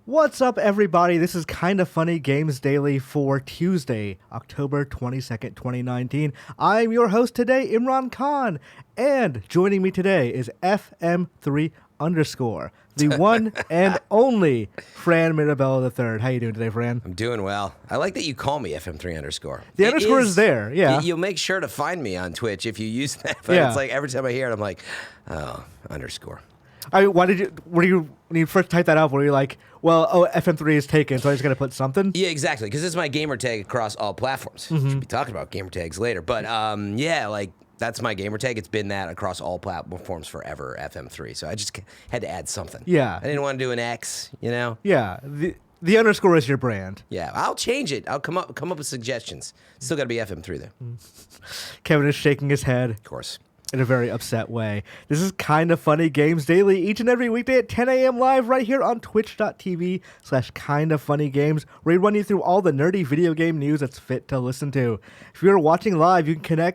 What's up, everybody? This is Kinda Funny Games Daily for Tuesday, October 22nd, 2019. I'm your host today, Imran Khan, and joining me today is FM3 underscore, the one and only Fran Mirabella III. How you doing today, Fran? I'm doing well. I like that you call me FM3 underscore. The underscore is there, yeah. You'll make sure to find me on Twitch if you use that, but Yeah. it's like every time I hear it, I'm like, oh, underscore. When you first typed that up, were you like, well, FM3 is taken, so I just got to put something? Yeah, exactly, because this is my gamer tag across all platforms. Should be talking about gamer tags later, but yeah, like that's my gamer tag. It's been that across all platforms forever, FM3. So I just had to add something. Yeah. I didn't want to do an X, you know? Yeah, the underscore is your brand. Yeah, I'll change it. I'll come up with suggestions. Still got to be FM3 there. Kevin is shaking his head Of course. in a very upset way. This is Kinda Funny Games Daily, each and every weekday at 10 a.m. live right here on twitch.tv/kindafunnygames, where we run you through all the nerdy video game news that's fit to listen to. If you're watching live, you can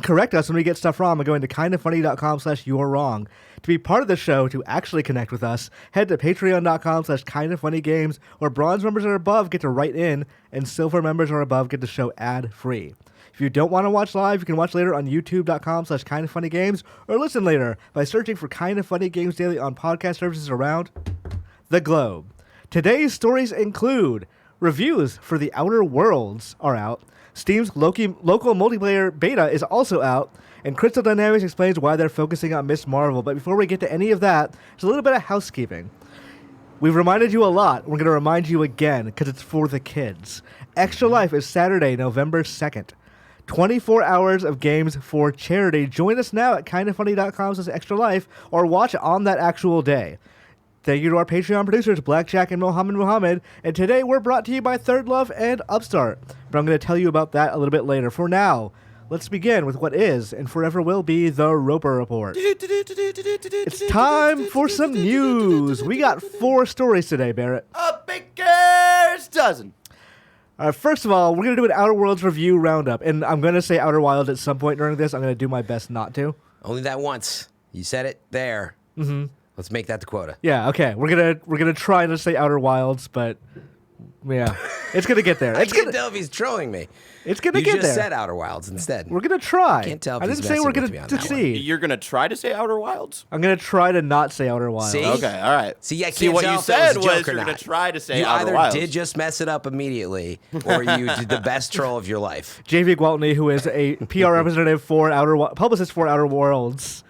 correct us when we get stuff wrong by going to kindafunny.com/you'rewrong. To be part of the show, to actually connect with us, head to patreon.com/kindafunnygames, where bronze members are above get to write in, and silver members are above get the show ad-free. If you don't want to watch live, you can watch later on youtube.com/kindafunnygames, or listen later by searching for Kinda Funny Games Daily on podcast services around the globe. Today's stories include reviews for The Outer Worlds are out, Steam's local multiplayer beta is also out, and Crystal Dynamics explains why they're focusing on Ms. Marvel. But before we get to any of that, there's a little bit of housekeeping. We've reminded you a lot. We're going to remind you again because it's for the kids. Extra Life is Saturday, November 2nd. 24 hours of games for charity. Join us now at kindafunny.com/extralife or watch on that actual day. Thank you to our Patreon producers, Blackjack and Mohammed. And today we're brought to you by Thirdlove and Upstart. But I'm going to tell you about that a little bit later. For now, let's begin with what is and forever will be the Roper Report. It's time for some news. We got 4 stories today, Barrett. A baker's dozen. First of all, we're going to do an Outer Worlds review roundup, and I'm going to say Outer Wilds at some point during this. I'm going to do my best not to. Only that once. You said it there. Mm-hmm. Let's make that the quota. Yeah, okay. We're gonna try not to say Outer Wilds, but yeah, it's gonna get there. I can't tell if he's trolling me. It's gonna You get just there. said Outer Wilds instead. We're gonna try. Can't tell if I he's didn't say messing we're with me gonna on that one. succeed. You're gonna try to say Outer Wilds? I'm gonna try to not say Outer Wilds. See? Okay, all right. See, I can't See, what tell you if that said was a joke was or you're gonna not. try to say You Outer either Wilds. did just mess it up immediately, or you did the best troll of your life. JV Gwaltney, who is a PR representative for publicist for Outer Worlds,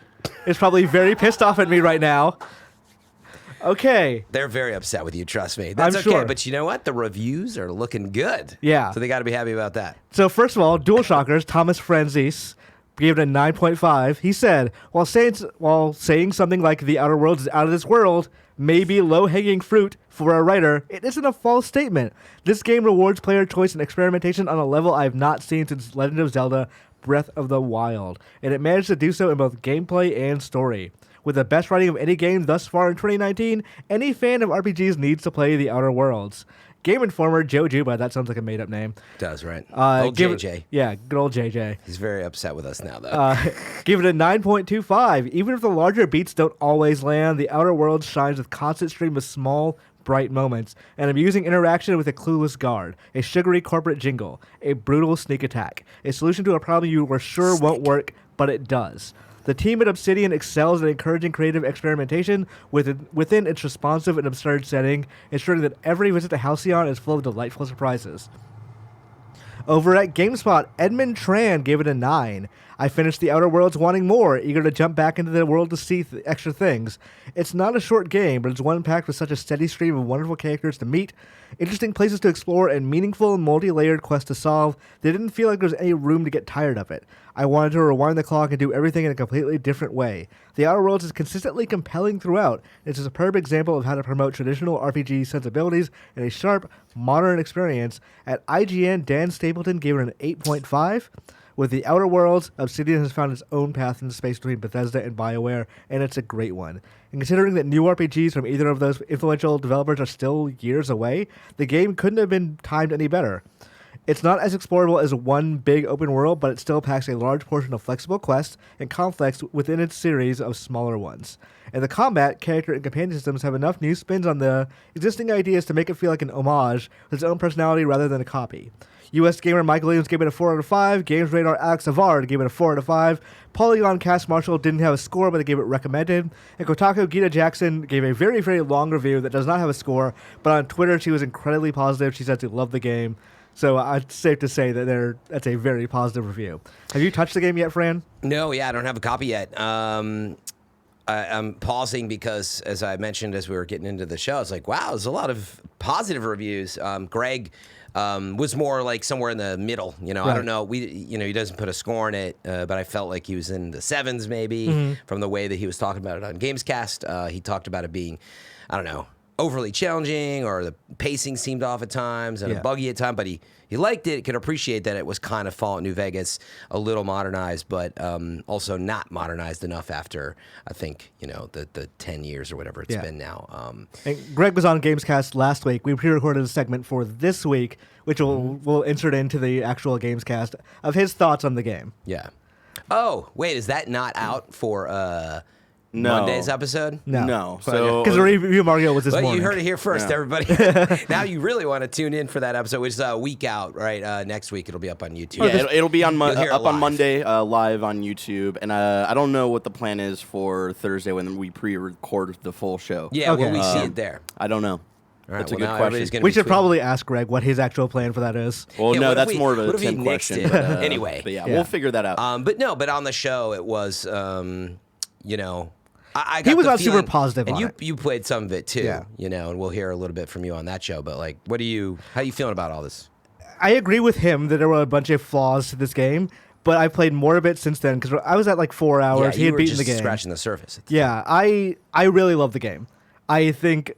is probably very pissed off at me right now. Okay. They're very upset with you, trust me. That's I'm okay, sure. but you know what? The reviews are looking good. Yeah. So they got to be happy about that. So first of all, DualShockers, Thomas Franzese gave it a 9.5. He said, while saying something like The Outer Worlds is out of this world may be low-hanging fruit for a writer, it isn't a false statement. This game rewards player choice and experimentation on a level I've not seen since Legend of Zelda Breath of the Wild, and it managed to do so in both gameplay and story. With the best writing of any game thus far in 2019, any fan of RPGs needs to play The Outer Worlds. Game Informer Joe Juba, that sounds like a made-up name. Does, right? Old give JJ. Yeah, good old JJ. He's very upset with us now, though. Give it a 9.25. Even if the larger beats don't always land, The Outer Worlds shines with constant stream of small, bright moments, an amusing interaction with a clueless guard, a sugary corporate jingle, a brutal sneak attack, a solution to a problem you were sure won't work, but it does. The team at Obsidian excels at encouraging creative experimentation within its responsive and absurd setting, ensuring that every visit to Halcyon is full of delightful surprises. Over at GameSpot, Edmund Tran gave it a 9. I finished The Outer Worlds wanting more, eager to jump back into the world to see extra things. It's not a short game, but it's one packed with such a steady stream of wonderful characters to meet, interesting places to explore, and meaningful, multi-layered quests to solve. They didn't feel like there was any room to get tired of it. I wanted to rewind the clock and do everything in a completely different way. The Outer Worlds is consistently compelling throughout. It's a superb example of how to promote traditional RPG sensibilities in a sharp, modern experience. At IGN, Dan Stapleton gave it an 8.5. With The Outer Worlds, Obsidian has found its own path into space between Bethesda and BioWare, and it's a great one. And considering that new RPGs from either of those influential developers are still years away, the game couldn't have been timed any better. It's not as explorable as one big open world, but it still packs a large portion of flexible quests and conflicts within its series of smaller ones. And the combat, character, and companion systems have enough new spins on the existing ideas to make it feel like an homage with its own personality rather than a copy. US gamer Michael Williams gave it a 4 out of 5. Games Radar Alex Savard gave it a 4 out of 5. Polygon Cast Marshall didn't have a score, but they gave it recommended. And Kotaku Gita Jackson gave a very, very long review that does not have a score, but on Twitter she was incredibly positive. She said she loved the game. So it's safe to say that that's a very positive review. Have you touched the game yet, Fran? No, yeah, I don't have a copy yet. I'm pausing because, as I mentioned as we were getting into the show, I was like, wow, there's a lot of positive reviews. Greg was more like somewhere in the middle. You know, Right. I don't know. He doesn't put a score in it, but I felt like he was in the 7s maybe from the way that he was talking about it on Gamescast. He talked about it being, I don't know, overly challenging, or the pacing seemed off at times and buggy at times, but he liked it, could appreciate that it was kind of Fallout New Vegas, a little modernized, but also not modernized enough after, I think, the 10 years or whatever it's been now. And Greg was on Gamescast last week. We pre-recorded a segment for this week, which we'll insert into the actual Gamescast, of his thoughts on the game. Yeah. Oh, wait, is that not out for No. Monday's episode? No. So Because the review Mario was this Well, morning. you heard it here first, Yeah. everybody. Now you really want to tune in for that episode, which is a week out, right? Next week it'll be up on YouTube. yeah, it'll be on You'll hear it up on live. Monday, live on YouTube, and I don't know what the plan is for Thursday when we pre-record the full show. Yeah, Okay. will we see it there? I don't know. All right, That's a well, good now question. everybody's gonna We be should tweeting. probably ask Greg what his actual plan for that is. Well, Yeah, no, what if that's we- more of what a if we Tim nixed question. it? But, Anyway. but yeah, Yeah. we'll figure that out. But on the show it was, I got He was the not super feeling- positive and on you it. you played some of it too, Yeah. and we'll hear a little bit from you on that show. But like, how are you feeling about all this? I agree with him that there were a bunch of flaws to this game, but I played more of it since then because I was at like 4 hours. Yeah, He you had were beaten just the game. scratching the surface. Yeah, I really love the game. I think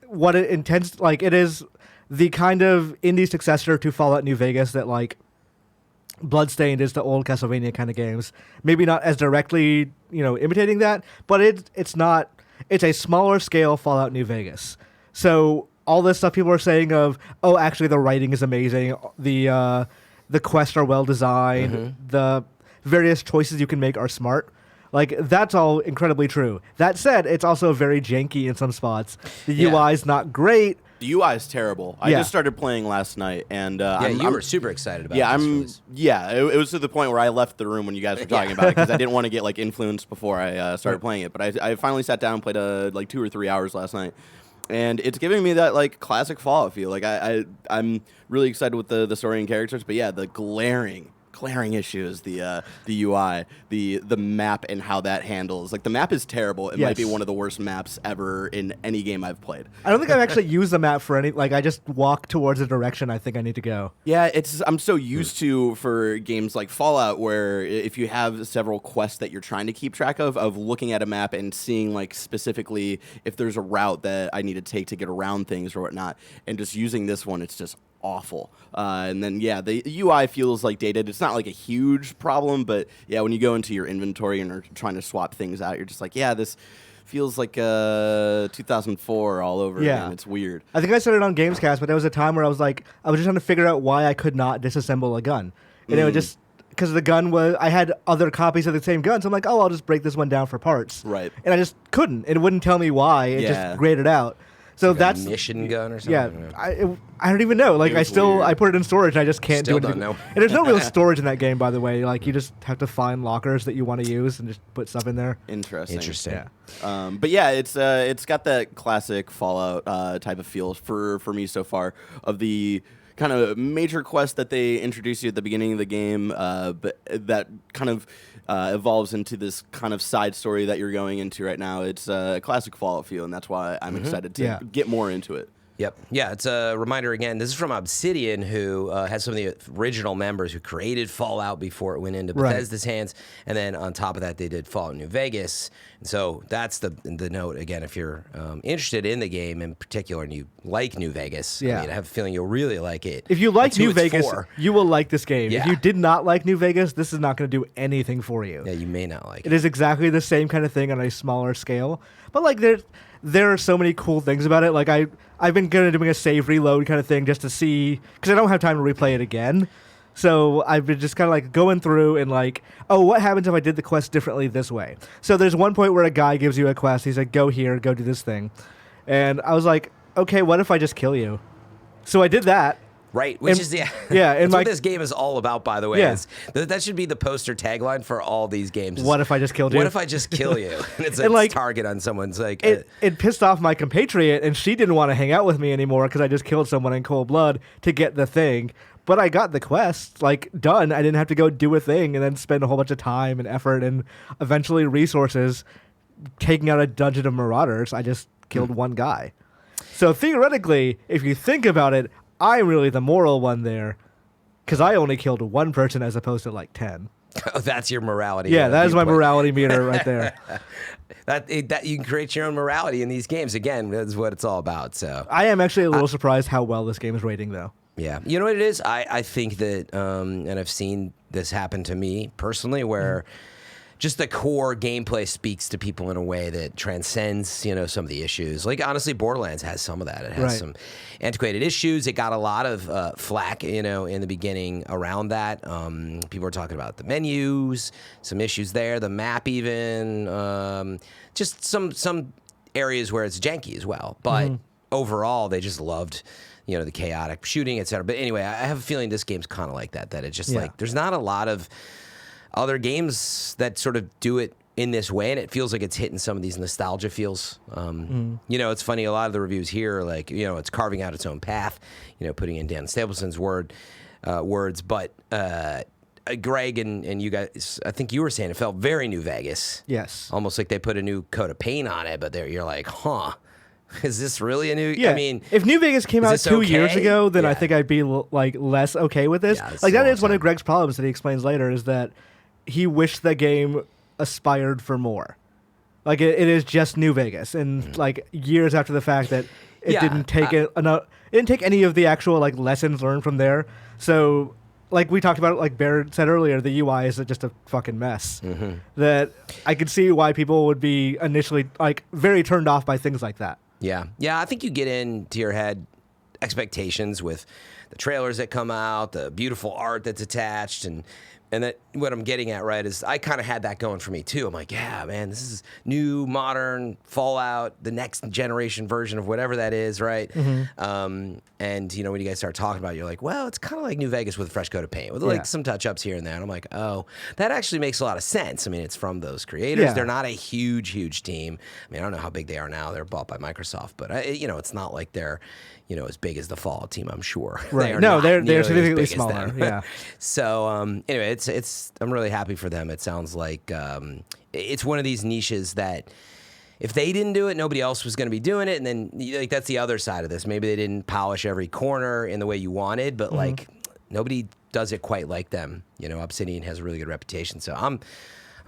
what it intends, like, it is the kind of indie successor to Fallout New Vegas that, like, Bloodstained is to old Castlevania kind of games. Maybe not as directly, imitating that, but it's not. It's a smaller scale Fallout New Vegas. So all this stuff people are saying of, oh, actually the writing is amazing, the quests are well designed, the various choices you can make are smart. Like, that's all incredibly true. That said, it's also very janky in some spots. The Yeah. UI is not great. The UI is terrible. I Yeah. just started playing last night, and You were super excited about Yeah, this release. it was to the point where I left the room when you guys were talking about it because I didn't want to get like influenced before I started playing it. But I finally sat down and played like 2 or 3 hours last night, and it's giving me that like classic Fallout feel. Like I'm really excited with the story and characters, but yeah, the glaring issue is the UI, the map and how that handles. Like, the map is terrible. It might be Yes. one of the worst maps ever in any game I've played. I don't think I've actually used the map for any. Like, I just walk towards the direction I think I need to go. Yeah, I'm so used to, for games like Fallout, where if you have several quests that you're trying to keep track of looking at a map and seeing like specifically if there's a route that I need to take to get around things or whatnot, and just using this one, it's just awful. And then the UI feels like dated. It's not like a huge problem, but yeah, when you go into your inventory and are trying to swap things out, you're just like, yeah, this feels like 2004 all over again. It's weird. I think I said it on Gamescast, but there was a time where I was just trying to figure out why I could not disassemble a gun. And it was just because the gun I had other copies of the same gun, so I'm like, oh, I'll just break this one down for parts. Right. And I just couldn't. It wouldn't tell me why. It Yeah. just grayed it out. So Like a that's mission gun or something. yeah. I don't even know. Like, It was I weird. put it in storage and I just can't Still do anything. don't know. And there's no real storage in that game, by the way. Like, you just have to find lockers that you want to use and just put stuff in there. Interesting. Yeah. But yeah, it's got that classic Fallout type of feel for me so far, of the kind of major quest that they introduce you at the beginning of the game, but that kind of evolves into this kind of side story that you're going into right now. It's a classic Fallout feel, and that's why I'm excited to Yeah. get more into it. Yep. Yeah, it's a reminder again. This is from Obsidian, who has some of the original members who created Fallout before it went into Right. Bethesda's hands. And then on top of that, they did Fallout New Vegas. And so that's the note, again, if you're interested in the game in particular and you like New Vegas, Yeah. I mean, I have a feeling you'll really like it. If you like That's who New it's Vegas, for. you will like this game. If Yeah. you did not like New Vegas, this is not going to do anything for you. Yeah, you may not like It it. is exactly the same kind of thing on a smaller scale. But like there's there are so many cool things about it. Like I've been kind of doing a save reload kind of thing just to see, because I don't have time to replay it again. So I've been just kind of like going through and like, oh, what happens if I did the quest differently this way? So there's one point where a guy gives you a quest. He's like, go here, go do this thing. And I was like, okay, what if I just kill you? So I did that. Right, which and, is and that's like, what this game is all about, by the way. Yeah. That should be the poster tagline for all these games. What if I just killed you? What if I just kill you? And it's a like, target on someone's like. It pissed off my compatriot, and she didn't want to hang out with me anymore because I just killed someone in cold blood to get the thing. But I got the quest, like, done. I didn't have to go do a thing and then spend a whole bunch of time and effort and eventually resources taking out a dungeon of marauders. I just killed one guy. So theoretically, if you think about it, I'm really the moral one there, because I only killed one person as opposed to like 10. Oh, that's your morality. Yeah, that is my morality meter right there. that you can create your own morality in these games. Again, that's what it's all about. So I am actually a little surprised how well this game is rating, though. Yeah, you know what it is? I think that, and I've seen this happen to me personally, where just the core gameplay speaks to people in a way that transcends, some of the issues. Like, honestly, Borderlands has some of that. It has some antiquated issues. It got a lot of flack, in the beginning around that. People were talking about the menus, some issues there, the map even, just some areas where it's janky as well. But overall, they just loved the chaotic shooting, et cetera. But anyway, I have a feeling this game's kind of like that it's just like there's not a lot of other games that sort of do it in this way, and it feels like it's hitting some of these nostalgia feels. It's funny, a lot of the reviews here, like, it's carving out its own path, putting in Dan Stapleson's words. But Greg and you guys, I think you were saying it felt very New Vegas. Yes. Almost like they put a new coat of paint on it, but you're like, huh. Is this really a new? Yeah. I mean, if New Vegas came out 2 years ago, then I think I'd be like less okay with this. Yeah, like that is one of Greg's problems that he explains later, is that he wished the game aspired for more. Like it is just New Vegas, and like years after the fact that it didn't take it didn't take any of the actual like lessons learned from there. So like we talked about, like Barrett said earlier, the UI is just a fucking mess. That I could see why people would be initially like very turned off by things like that. Yeah. I think you get into your head expectations with the trailers that come out, the beautiful art that's attached, and that what I'm getting at, right, is I kind of had that going for me too. I'm like, yeah, man, this is new, modern Fallout, the next generation version of whatever that is, right? And when you guys start talking about it, you're like, well, it's kind of like New Vegas with a fresh coat of paint, with like some touch-ups here and there. And I'm like, oh, that actually makes a lot of sense. I mean, it's from those creators. Yeah. They're not a huge team. I mean, I don't know how big they are now. They're bought by Microsoft, but it's not like they're as big as the Fallout team, I'm sure. Right. They're significantly smaller. Yeah. So anyway, I'm really happy for them. It sounds like it's one of these niches that if they didn't do it, nobody else was going to be doing it. And then like that's the other side of this. Maybe they didn't polish every corner in the way you wanted, but like nobody does it quite like them. Obsidian has a really good reputation. So I'm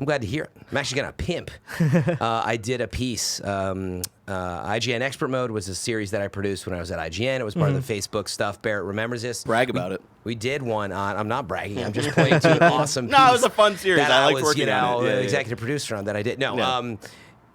glad to hear it. I'm actually going to pimp. I did a piece. IGN Expert Mode was a series that I produced when I was at IGN. It was part of the Facebook stuff. Barrett remembers this. Brag about it. We did one on. I'm not bragging. I'm just pointing to an awesome piece. No, it was a fun series. That I liked was, working on it. Executive producer on that I did. No.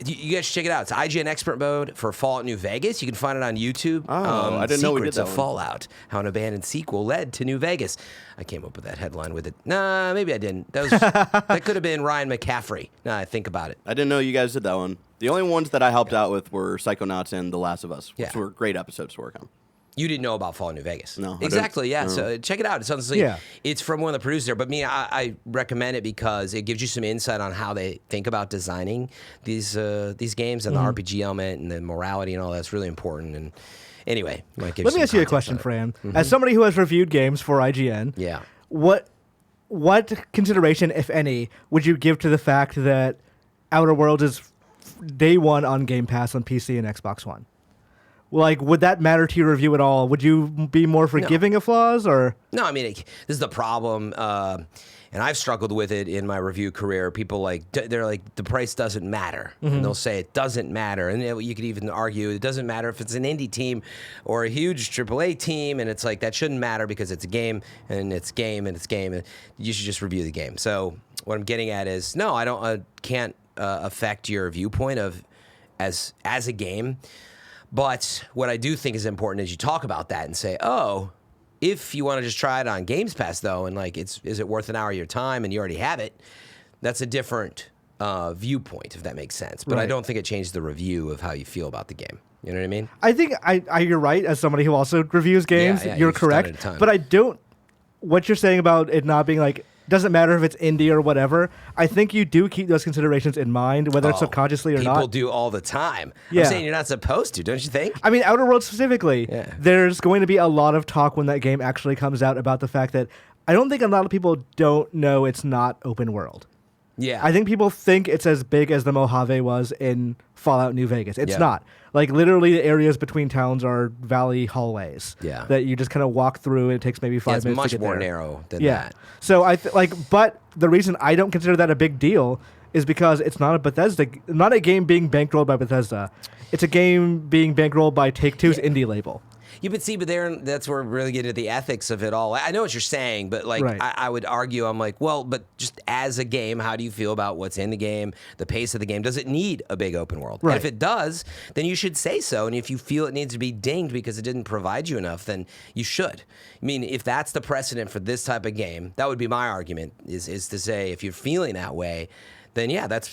You guys should check it out. It's IGN Expert Mode for Fallout New Vegas. You can find it on YouTube. Oh, I didn't know we did that Secrets of Fallout, how an abandoned sequel led to New Vegas. I came up with that headline with it. Nah, maybe I didn't. That could have been Ryan McCaffrey. Nah, I think about it. I didn't know you guys did that one. The only ones that I helped out with were Psychonauts and The Last of Us, which were great episodes to work on. You didn't know about Fallout New Vegas. No. Exactly, yeah. No. So check it out. It's honestly, it's from one of the producers there. But I recommend it because it gives you some insight on how they think about designing these games and the RPG element and the morality and all that's really important. And anyway, let me ask you a question, Fran. As somebody who has reviewed games for IGN, what consideration, if any, would you give to the fact that Outer Worlds is day one on Game Pass on PC and Xbox One? Like, would that matter to your review at all? Would you be more forgiving of flaws, or? No, I mean, this is the problem, and I've struggled with it in my review career. People they're like, the price doesn't matter, and they'll say it doesn't matter, and you could even argue it doesn't matter if it's an indie team or a huge AAA team, and it's like that shouldn't matter because it's a game, and it's game, and you should just review the game. So what I'm getting at is, no, I can't affect your viewpoint of as a game. But what I do think is important is you talk about that and say, oh, if you want to just try it on Games Pass, though, and like, is it worth an hour of your time and you already have it? That's a different viewpoint, if that makes sense. But I don't think it changed the review of how you feel about the game. You know what I mean? I think you're right. As somebody who also reviews games, you're correct. But I don't. What you're saying about it not being like, doesn't matter if it's indie or whatever. I think you do keep those considerations in mind, whether it's subconsciously or not. People do all the time. I'm saying you're not supposed to, don't you think? I mean, Outer Worlds specifically, there's going to be a lot of talk when that game actually comes out about the fact that I don't think a lot of people don't know it's not open world. Yeah. I think people think it's as big as the Mojave was in Fallout New Vegas. It's not. Like, literally, the areas between towns are valley hallways that you just kind of walk through, and it takes maybe 5 minutes to get there. It's much more narrow than that. So, but the reason I don't consider that a big deal is because it's not not a game being bankrolled by Bethesda. It's a game being bankrolled by Take-Two's indie label. That's where we really get into the ethics of it all. I know what you're saying, but like I would argue, I'm like, well, but just as a game, how do you feel about what's in the game, the pace of the game? Does it need a big open world? Right. And if it does, then you should say so. And if you feel it needs to be dinged because it didn't provide you enough, then you should. I mean, if that's the precedent for this type of game, that would be my argument, is to say, if you're feeling that way, then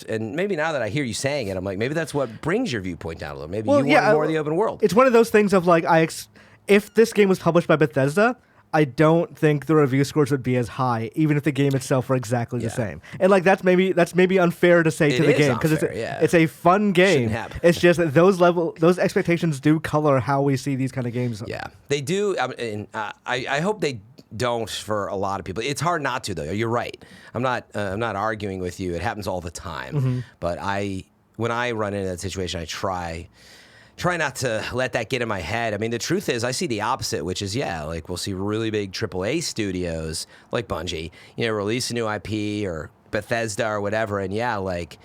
and maybe now that I hear you saying it, I'm like, maybe that's what brings your viewpoint down a little. Maybe you want more of the open world. It's one of those things of like, if this game was published by Bethesda, I don't think the review scores would be as high, even if the game itself were exactly the same. And like that's maybe unfair to say to the game because it's a fun game. It's just that those expectations do color how we see these kind of games. Yeah, they do. I hope they don't for a lot of people. It's hard not to, though. You're right. I'm not arguing with you. It happens all the time. But when I run into that situation, I try not to let that get in my head. I mean, the truth is, I see the opposite, which is, like we'll see really big AAA studios like Bungie, release a new IP or Bethesda or whatever, and like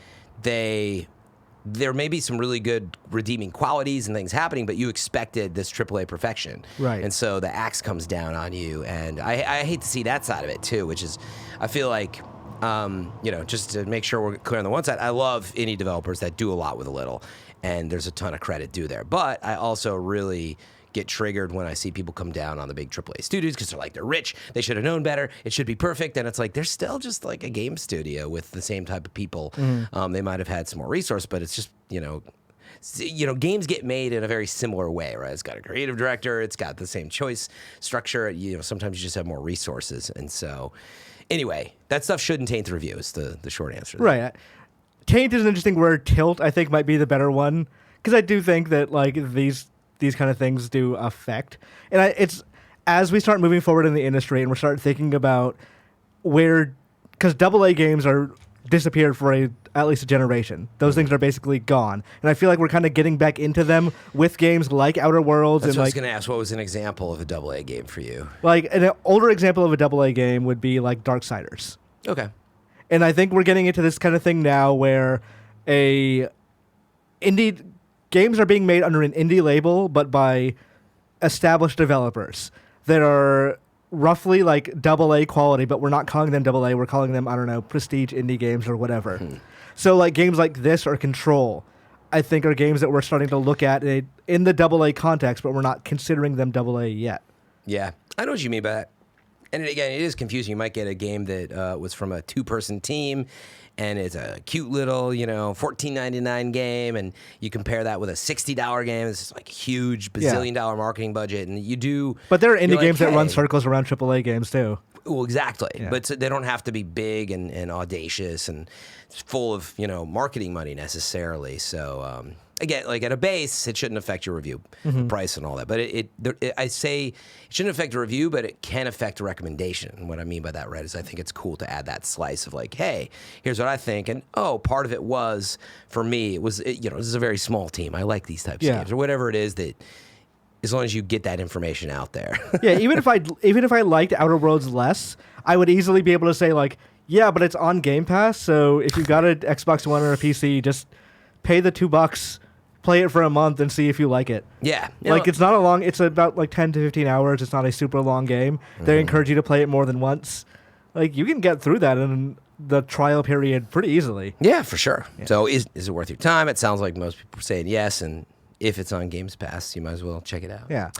there may be some really good redeeming qualities and things happening, but you expected this AAA perfection. Right. And so the axe comes down on you, and I hate to see that side of it too, which is, I feel like, just to make sure we're clear on the one side, I love indie developers that do a lot with a little, and there's a ton of credit due there. But I also really get triggered when I see people come down on the big AAA studios because they're rich, they should have known better, it should be perfect, and it's like they're still just like a game studio with the same type of people. They might have had some more resource, but it's just, games get made in a very similar way, right? It's got a creative director, it's got the same choice structure, sometimes you just have more resources. And so anyway, that stuff shouldn't taint the review is the short answer. Right. Taint is an interesting word. Tilt, I think, might be the better one, because I do think that like these kind of things do affect. And it's as we start moving forward in the industry and we start thinking about because AA games are disappeared for at least a generation. Those things are basically gone. And I feel like we're kind of getting back into them with games like Outer Worlds. That's what I was going to ask. What was an example of a AA game for you? Like an older example of a AA game would be like Darksiders. Okay. And I think we're getting into this kind of thing now where games are being made under an indie label, but by established developers that are roughly like AA quality, but we're not calling them AA. We're calling them, I don't know, prestige indie games or whatever. So like games like this or Control, I think are games that we're starting to look at in the AA context, but we're not considering them AA yet. Yeah, I know what you mean by that. And again, it is confusing. You might get a game that was from a 2-person team, and it's a cute little, $14.99 game, and you compare that with a $60 game. It's like a huge bazillion-dollar marketing budget, and you do. But there are indie games that run circles around AAA games too. Well, exactly. Yeah. But they don't have to be big and audacious and full of marketing money necessarily. So again, like at a base, it shouldn't affect your review, the price and all that. But I say it shouldn't affect a review, but it can affect a recommendation. And what I mean by that, right, is I think it's cool to add that slice of like, hey, here's what I think. And part of it was, for me, this is a very small team. I like these types of games or whatever it is that, as long as you get that information out there. Yeah, even if I liked Outer Worlds less, I would easily be able to say like, yeah, but it's on Game Pass, so if you've got an Xbox One or a PC, just pay the $2, play it for a month, and see if you like it. Yeah. It's about like 10 to 15 hours. It's not a super long game. They encourage you to play it more than once. Like, you can get through that in the trial period pretty easily. Yeah, for sure. Yeah. So is it worth your time? It sounds like most people are saying yes, and if it's on Games Pass, you might as well check it out. Yeah.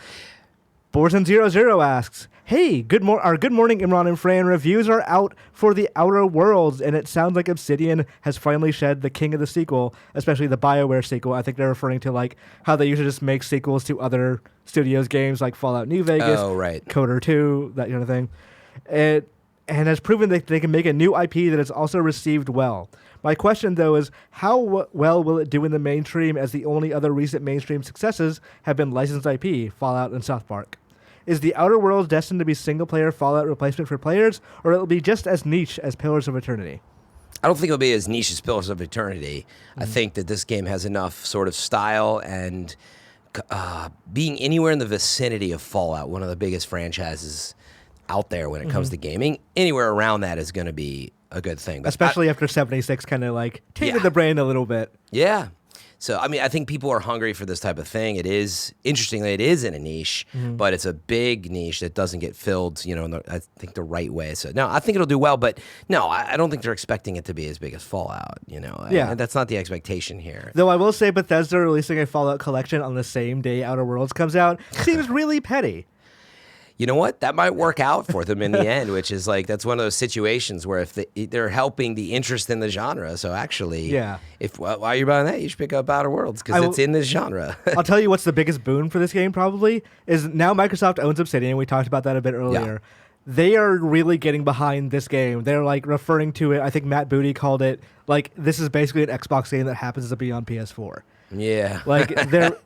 Borzen00 asks, hey, good morning, Imran and Fran. Reviews are out for The Outer Worlds, and it sounds like Obsidian has finally shed the king of the sequel, especially the BioWare sequel. I think they're referring to like how they usually just make sequels to other studios' games like Fallout New Vegas, Coder 2, that kind of thing. And has proven that they can make a new IP that is also received well. My question, though, is how well will it do in the mainstream, as the only other recent mainstream successes have been licensed IP, Fallout and South Park? Is The Outer Worlds destined to be single-player Fallout replacement for players, or will it be just as niche as Pillars of Eternity? I don't think it'll be as niche as Pillars of Eternity. I think that this game has enough sort of style and being anywhere in the vicinity of Fallout, one of the biggest franchises out there when it comes to gaming, anywhere around that is going to be a good thing. But especially after 76 kind of like tainted the brain a little bit. Yeah. So, I mean, I think people are hungry for this type of thing. It is, interestingly, it is in a niche, but it's a big niche that doesn't get filled, in I think the right way. So, no, I think it'll do well, but no, I don't think they're expecting it to be as big as Fallout, Yeah. That's not the expectation here. Though I will say Bethesda releasing a Fallout collection on the same day Outer Worlds comes out seems really petty. You know what? That might work out for them in the end, which is like, that's one of those situations where if they're helping the interest in the genre. So actually, while you're buying that, you should pick up Outer Worlds because it's in this genre. I'll tell you what's the biggest boon for this game probably is now Microsoft owns Obsidian. We talked about that a bit earlier. Yeah. They are really getting behind this game. They're like referring to it. I think Matt Booty called it like, this is basically an Xbox game that happens to be on PS4. Yeah. Like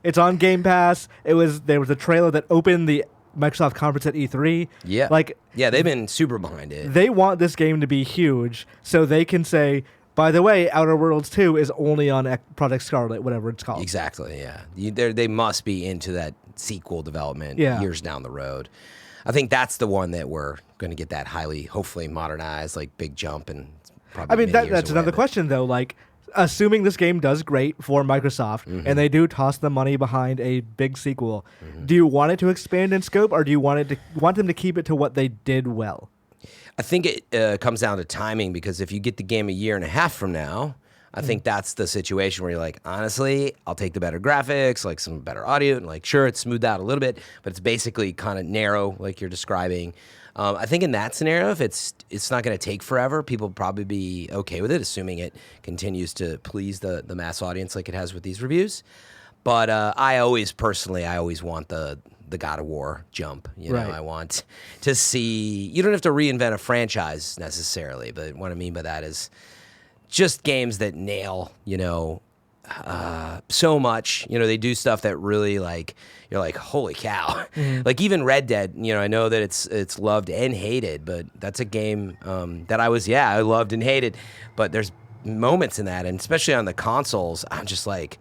it's on Game Pass. There was a trailer that opened the Microsoft conference at E3. Yeah. They've been super behind it. They want this game to be huge so they can say, by the way, Outer Worlds 2 is only on Project Scarlet, whatever it's called. Exactly, yeah. They must be into that sequel development years down the road. I think that's the one that we're going to get that highly, hopefully modernized, like big jump. And probably that's another question, though. Like, assuming this game does great for Microsoft and they do toss the money behind a big sequel, do you want it to expand in scope, or do you want them to keep it to what they did well? I think it comes down to timing, because if you get the game a year and a half from now, I think that's the situation where you're like, honestly, I'll take the better graphics, like some better audio, and like, sure, it's smoothed out a little bit, but it's basically kind of narrow, like you're describing. I think in that scenario, if it's not going to take forever, people will probably be okay with it, assuming it continues to please the mass audience like it has with these reviews. But I always want the God of War jump. I want to see. You don't have to reinvent a franchise necessarily, but what I mean by that is just games that nail, so much. They do stuff that really like. You're like, holy cow. Like even Red Dead, I know that it's loved and hated, but that's a game that I loved and hated. But there's moments in that, and especially on the consoles, I'm just like,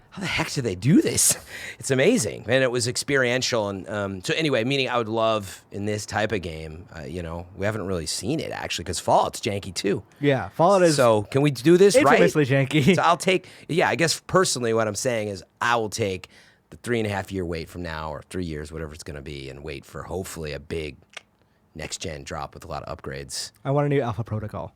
how the heck did they do this? It's amazing. And it was experiential. And so anyway, meaning I would love in this type of game, we haven't really seen it actually, because Fallout's janky too. Yeah, Fallout is. So can we do this right? Infamously janky. So I'll take, I guess personally what I'm saying is I will take the 3.5 year wait from now, or 3 years, whatever it's going to be, and wait for hopefully a big next-gen drop with a lot of upgrades. I want a new Alpha Protocol.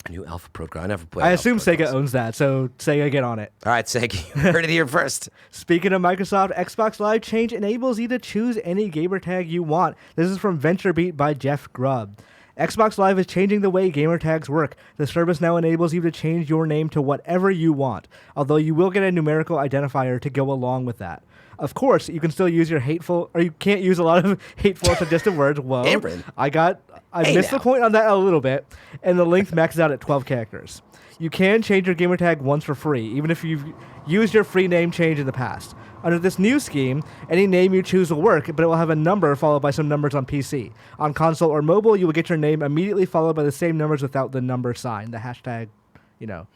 A new Alpha Protocol. I never played. I assume Sega owns that, so Sega, get on it. All right, Sega, you heard it here first. Speaking of Microsoft, Xbox Live change enables you to choose any gamertag you want. This is from VentureBeat by Jeff Grubb. Xbox Live is changing the way gamertags work. The service now enables you to change your name to whatever you want, although you will get a numerical identifier to go along with that. Of course, you can still use your hateful, or you can't use a lot of hateful or suggestive words. Whoa. Amron. I missed the point on that a little bit, and the length maxes out at 12 characters. You can change your gamertag once for free, even if you've used your free name change in the past. Under this new scheme, any name you choose will work, but it will have a number followed by some numbers on PC. On console or mobile, you will get your name immediately followed by the same numbers without the number sign, the hashtag,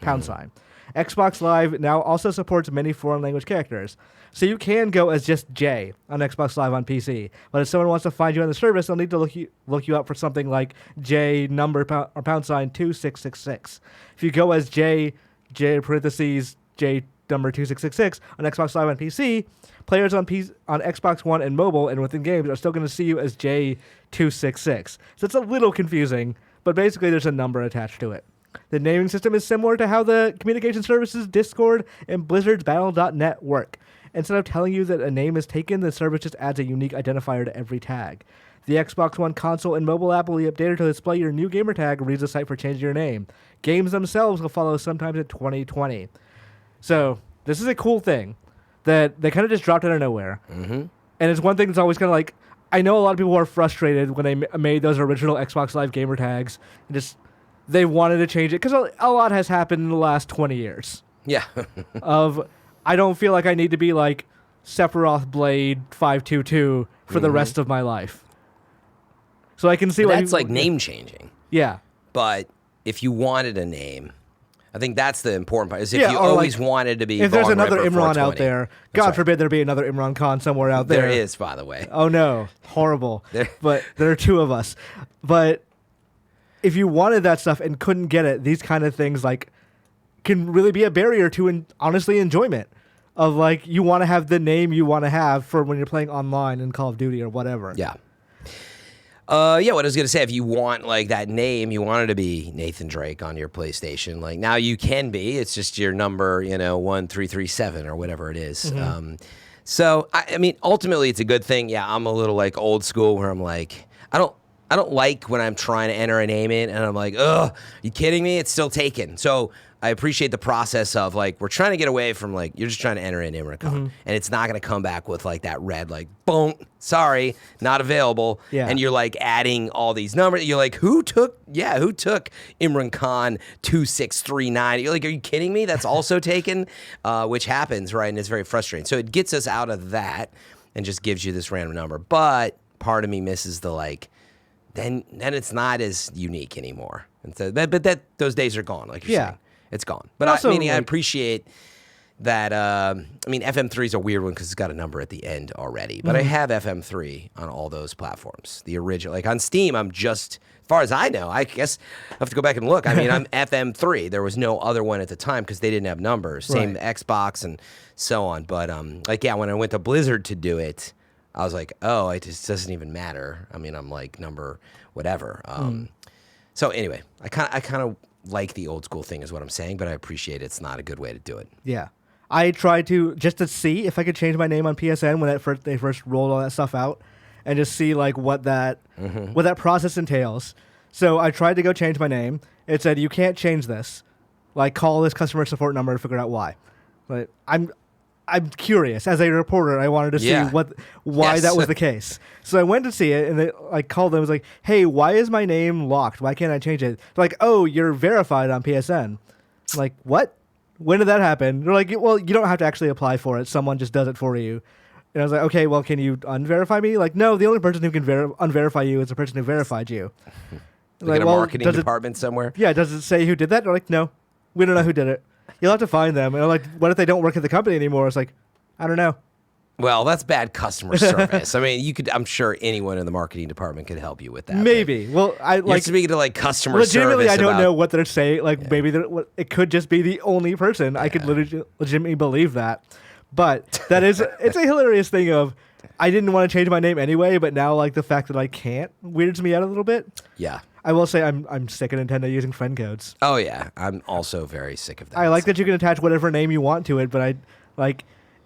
pound sign. Xbox Live now also supports many foreign language characters. So you can go as just J on Xbox Live on PC. But if someone wants to find you on the service, they'll need to look you up for something like J number or pound sign 2666. If you go as J parentheses J number 2666 on Xbox Live on PC, players on Xbox One and mobile and within games are still going to see you as J266. So it's a little confusing, but basically there's a number attached to it. The naming system is similar to how the communication services Discord and Blizzard's Battle.net work. Instead of telling you that a name is taken, the service just adds a unique identifier to every tag. The Xbox One console and mobile app will be updated to display your new gamertag and reads the site for changing your name. Games themselves will follow sometimes in 2020. So, this is a cool thing that they kind of just dropped out of nowhere. Mm-hmm. And it's one thing that's always kind of like, I know a lot of people are frustrated when they made those original Xbox Live gamer tags and just they wanted to change it because a lot has happened in the last 20 years. Yeah. I don't feel like I need to be like Sephiroth Blade 522 for the rest of my life. So I can see that's like name changing. Yeah. But if you wanted a name, I think that's the important part. Is if you or always like, wanted to be. If there's another Ripper Imran 420. out there, God forbid there be another Imran Khan somewhere out there. There is, by the way. Oh no, horrible. But there are two of us. But if you wanted that stuff and couldn't get it, these kind of things like can really be a barrier to honestly enjoyment. Of like you want to have the name you want to have for when you're playing online in Call of Duty or whatever. Yeah. Yeah, what I was going to say, if you want like that name, you wanted to be Nathan Drake on your PlayStation, like now you can be. It's just your number, 1337 or whatever it is. Mm-hmm. So, I mean, ultimately it's a good thing. Yeah, I'm a little like old school where I'm like, I don't like when I'm trying to enter a name in and I'm like, ugh, you kidding me? It's still taken. So I appreciate the process of like, we're trying to get away from like, you're just trying to enter in Imran Khan and it's not going to come back with like that red, like, boom, sorry, not available. Yeah. And you're like adding all these numbers. You're like, who took Imran Khan 2639? You're like, are you kidding me? That's also taken, which happens, right? And it's very frustrating. So it gets us out of that and just gives you this random number. But part of me misses the like, then it's not as unique anymore. And so but those days are gone, like you're saying. It's gone. But also, I appreciate that. FM3 is a weird one because it's got a number at the end already. But I have FM3 on all those platforms. The original, like on Steam, I'm just, as far as I know, I guess I have to go back and look. I mean, I'm FM3. There was no other one at the time because they didn't have numbers. Same Xbox and so on. But when I went to Blizzard to do it, I was like, oh, it just doesn't even matter. I mean, I'm like number whatever. So anyway, I kind of like the old school thing is what I'm saying, but I appreciate it's not a good way to do it. Yeah. I tried to just to see if I could change my name on PSN when they first rolled all that stuff out and just see like what that process entails. So I tried to go change my name. It said you can't change this. Like call this customer support number to figure out why. But I'm curious. As a reporter, I wanted to see why that was the case. So I went to see it, and they called them. I was like, "Hey, why is my name locked? Why can't I change it?" They're like, "Oh, you're verified on PSN." I'm like, what? When did that happen? They're like, "Well, you don't have to actually apply for it. Someone just does it for you." And I was like, "Okay, well, can you unverify me?" Like, no, the only person who can unverify you is the person who verified you. Like a marketing department somewhere? Yeah, does it say who did that? They're like, no, we don't know who did it. You'll have to find them. And I'm like, what if they don't work at the company anymore? It's like, I don't know. Well, that's bad customer service. I mean, I'm sure anyone in the marketing department could help you with that. Maybe. Well, you're speaking to like customer legitimately, service. I don't know what they're saying. Like maybe it could just be the only person. I could legitimately believe that. But it's a hilarious thing of, I didn't want to change my name anyway, but now like the fact that I can't weirds me out a little bit. Yeah. I will say I'm sick of Nintendo using friend codes. Oh yeah, I'm also very sick of that. I like that you can attach whatever name you want to it, but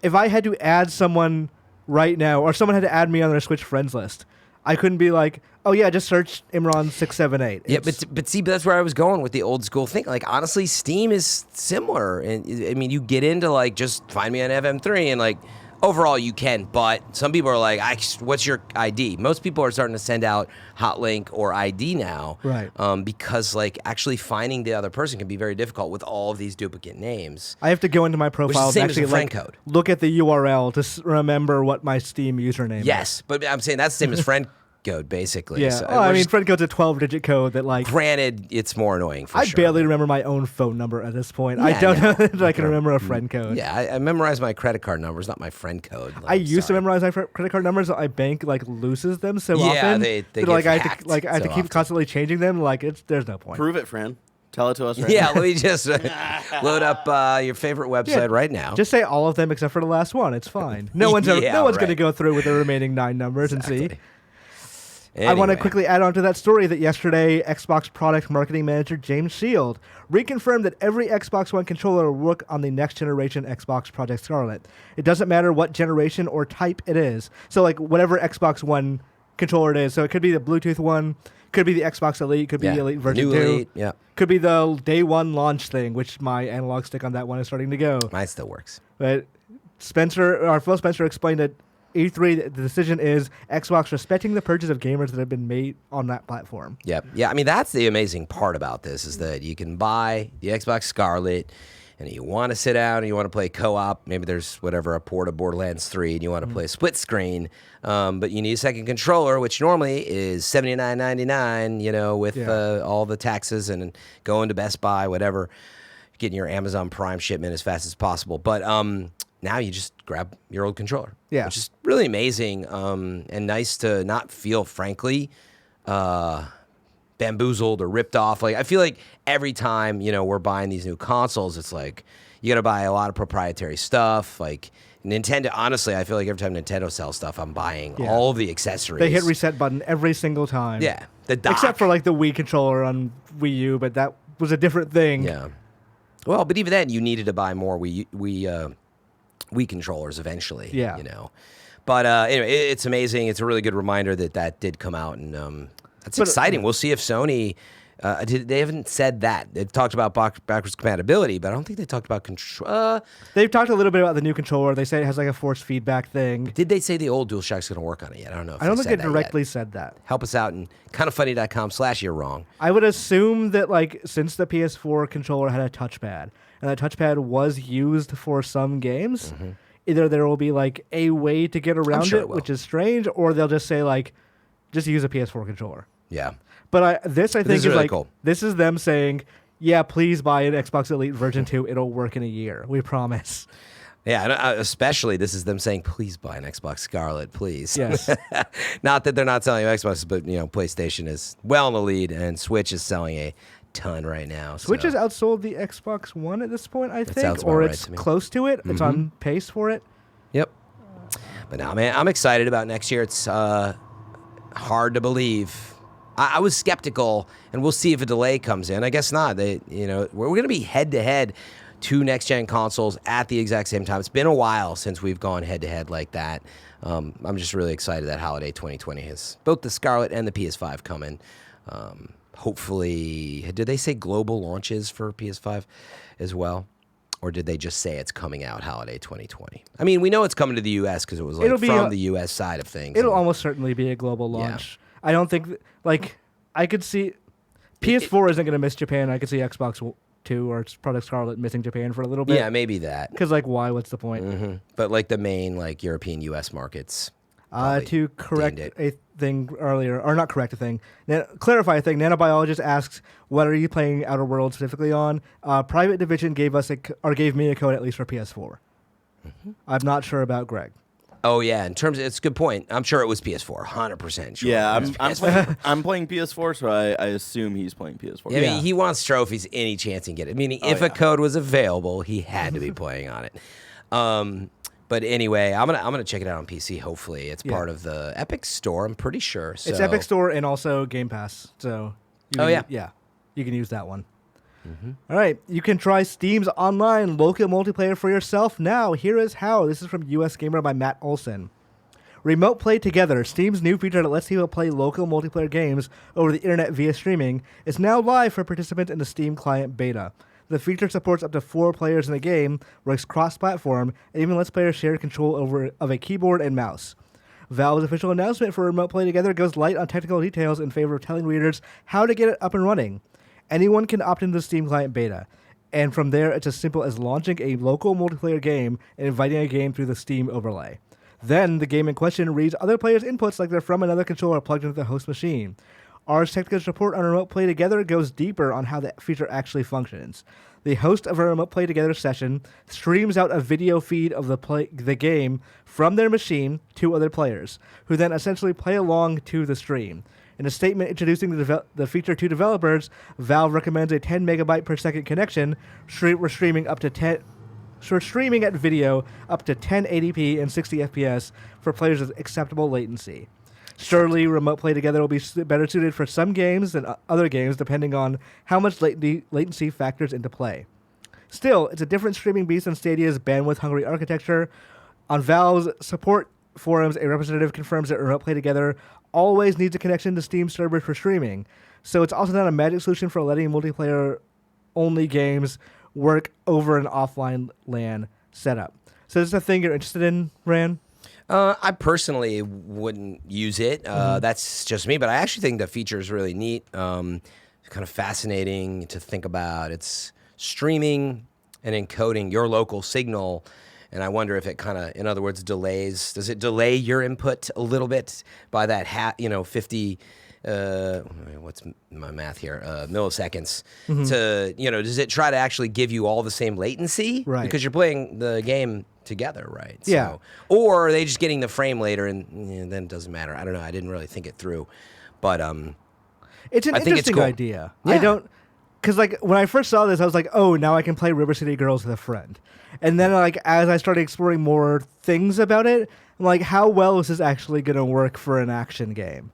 if I had to add someone right now, or someone had to add me on their Switch friends list, I couldn't be like, oh yeah, just search Imran678. Yeah, but see, that's where I was going with the old school thing. Like honestly, Steam is similar, and I mean, you get into like just find me on FM3 and like. Overall, you can, but some people are like, what's your ID? Most people are starting to send out Hotlink or ID now. Right. Because, like, actually finding the other person can be very difficult with all of these duplicate names. I have to go into my profile and actually friend code. Look at the URL to remember what my Steam username is. Yes, but I'm saying that's the same as friend code, basically. Yeah. So I mean, friend code's a 12-digit code that, like... Granted, it's more annoying for I sure. barely remember my own phone number at this point. Yeah, I don't know that I can remember a friend code. Yeah, I memorize my credit card numbers, not my friend code. Like, I used to memorize my credit card numbers. My bank, like, loses them so often. They that, get like, I hacked have to keep constantly changing them. Like, there's no point. Prove it, Fran. Tell it to us right Yeah, now. let me just load up your favorite website right now. Just say all of them except for the last one. It's fine. No one's going to go through with the remaining 9 numbers and see. I want to Anyway. quickly add on to that story that yesterday, Xbox product marketing manager James Shield reconfirmed that every Xbox One controller will work on the next generation Xbox Project Scarlet. It doesn't matter what generation or type it is. So, like, whatever Xbox One controller it is. So it could be the Bluetooth one, could be the Xbox Elite, could be the Elite version 2. Elite, yeah. Could be the day one launch thing, which my analog stick on that one is starting to go. Mine still works. But Phil Spencer explained at E3 that the decision is Xbox respecting the purchase of gamers that have been made on that platform. Yep. Yeah, I mean, that's the amazing part about this is that you can buy the Xbox Scarlet and you want to sit down and you want to play co-op. Maybe there's a port of Borderlands 3 and you want to play split screen. But you need a second controller, which normally is $79.99, with all the taxes and going to Best Buy, whatever, getting your Amazon Prime shipment as fast as possible. But now you just grab your old controller, which is really amazing and nice to not feel, frankly, bamboozled or ripped off. Like, I feel like every time, we're buying these new consoles, it's like you got to buy a lot of proprietary stuff. Like Nintendo, honestly, I feel like every time Nintendo sells stuff, I'm buying all of the accessories. They hit reset button every single time. Yeah. The dock. Except for like the Wii controller on Wii U, but that was a different thing. Yeah. Well, but even then, you needed to buy more Wii controllers eventually. Yeah. But anyway, it's amazing. It's a really good reminder that did come out, and that's exciting. We'll see if Sony. They haven't said that. They've talked about backwards compatibility, but I don't think they talked about control. They've talked a little bit about the new controller. They say it has like a force feedback thing. Did they say the old DualShock's going to work on it yet? I don't know. I don't think they directly said that. Help us out in kindoffunny.com/you're wrong. I would assume that since the PS4 controller had a touchpad, and that touchpad was used for some games, either there will be like a way to get around it, which is strange, or they'll just say just use a PS4 controller. Yeah. But this I think is really cool. This is them saying, yeah, please buy an Xbox Elite version 2. It'll work in a year. We promise. Yeah, and especially this is them saying, please buy an Xbox Scarlet, please. Yes. Not that they're not selling Xbox, but PlayStation is well in the lead, and Switch is selling a ton right now. Switch has outsold the Xbox One at this point, I think, sounds or about it's right to me. close to it. It's on pace for it. Yep. But now, man, I'm excited about next year. It's hard to believe. I was skeptical, and we'll see if a delay comes in. I guess not. We're going to be head-to-head two next-gen consoles at the exact same time. It's been a while since we've gone head-to-head like that. I'm just really excited that holiday 2020 has both the Scarlet and the PS5 coming. Hopefully, did they say global launches for PS5 as well? Or did they just say it's coming out holiday 2020? I mean, we know it's coming to the U.S. because it was from the U.S. side of things. It'll almost certainly be a global launch. I don't think, I could see PS4 isn't going to miss Japan. I could see Xbox 2 or Project Scarlet missing Japan for a little bit. Yeah, maybe that. Because, why? What's the point? But, the main, European U.S. markets. To correct a thing earlier, or not correct a thing, clarify a thing, Nanobiologist asks, what are you playing Outer Worlds specifically on? Private Division gave me a code at least for PS4. I'm not sure about Greg. Oh, yeah. It's a good point. I'm sure it was PS4. 100% sure. Yeah, I'm playing PS4, so I assume he's playing PS4. Yeah, I mean, he wants trophies any chance he can get it. Meaning, if a code was available, he had to be playing on it. But anyway, I'm gonna check it out on PC. Hopefully, it's part of the Epic Store. I'm pretty sure. So. It's Epic Store and also Game Pass. So. You can use that one. All right, you can try Steam's online local multiplayer for yourself now. Here is how. This is from US Gamer by Matt Olson. Remote Play Together, Steam's new feature that lets people play local multiplayer games over the internet via streaming, is now live for participants in the Steam client beta. The feature supports up to 4 players in the game, works cross-platform, and even lets players share control of a keyboard and mouse. Valve's official announcement for Remote Play Together goes light on technical details in favor of telling readers how to get it up and running. Anyone can opt into the Steam client beta, and from there it's as simple as launching a local multiplayer game and inviting a game through the Steam overlay. Then the game in question reads other players' inputs like they're from another controller plugged into the host machine. Ars Technica's report on Remote Play Together goes deeper on how that feature actually functions. The host of a Remote Play Together session streams out a video feed of the game from their machine to other players, who then essentially play along to the stream. In a statement introducing the feature to developers, Valve recommends a 10 megabyte per second connection, streaming at video up to 1080p and 60 FPS for players with acceptable latency. Surely, remote play together will be better suited for some games than other games, depending on how much latency factors into play. Still, it's a different streaming beast than Stadia's bandwidth-hungry architecture. On Valve's support forums, a representative confirms that remote play together always needs a connection to Steam servers for streaming. So it's also not a magic solution for letting multiplayer-only games work over an offline LAN setup. So this is a thing you're interested in, Ran? I personally wouldn't use it. That's just me, but I actually think the feature is really neat. Kind of fascinating to think about. It's streaming and encoding your local signal, and I wonder if it kind of, in other words, does it delay your input a little bit by that 50 what's my math here? Milliseconds to, does it try to actually give you all the same latency? Right. Because you're playing the game together, right? Yeah. So, or are they just getting the frame later and then it doesn't matter? I don't know. I didn't really think it through, but it's an interesting cool. idea. Yeah. I don't, because like when I first saw this, I was like, oh, now I can play River City Girls with a friend. And then like as I started exploring more things about it, I'm like, how well is this actually going to work for an action game?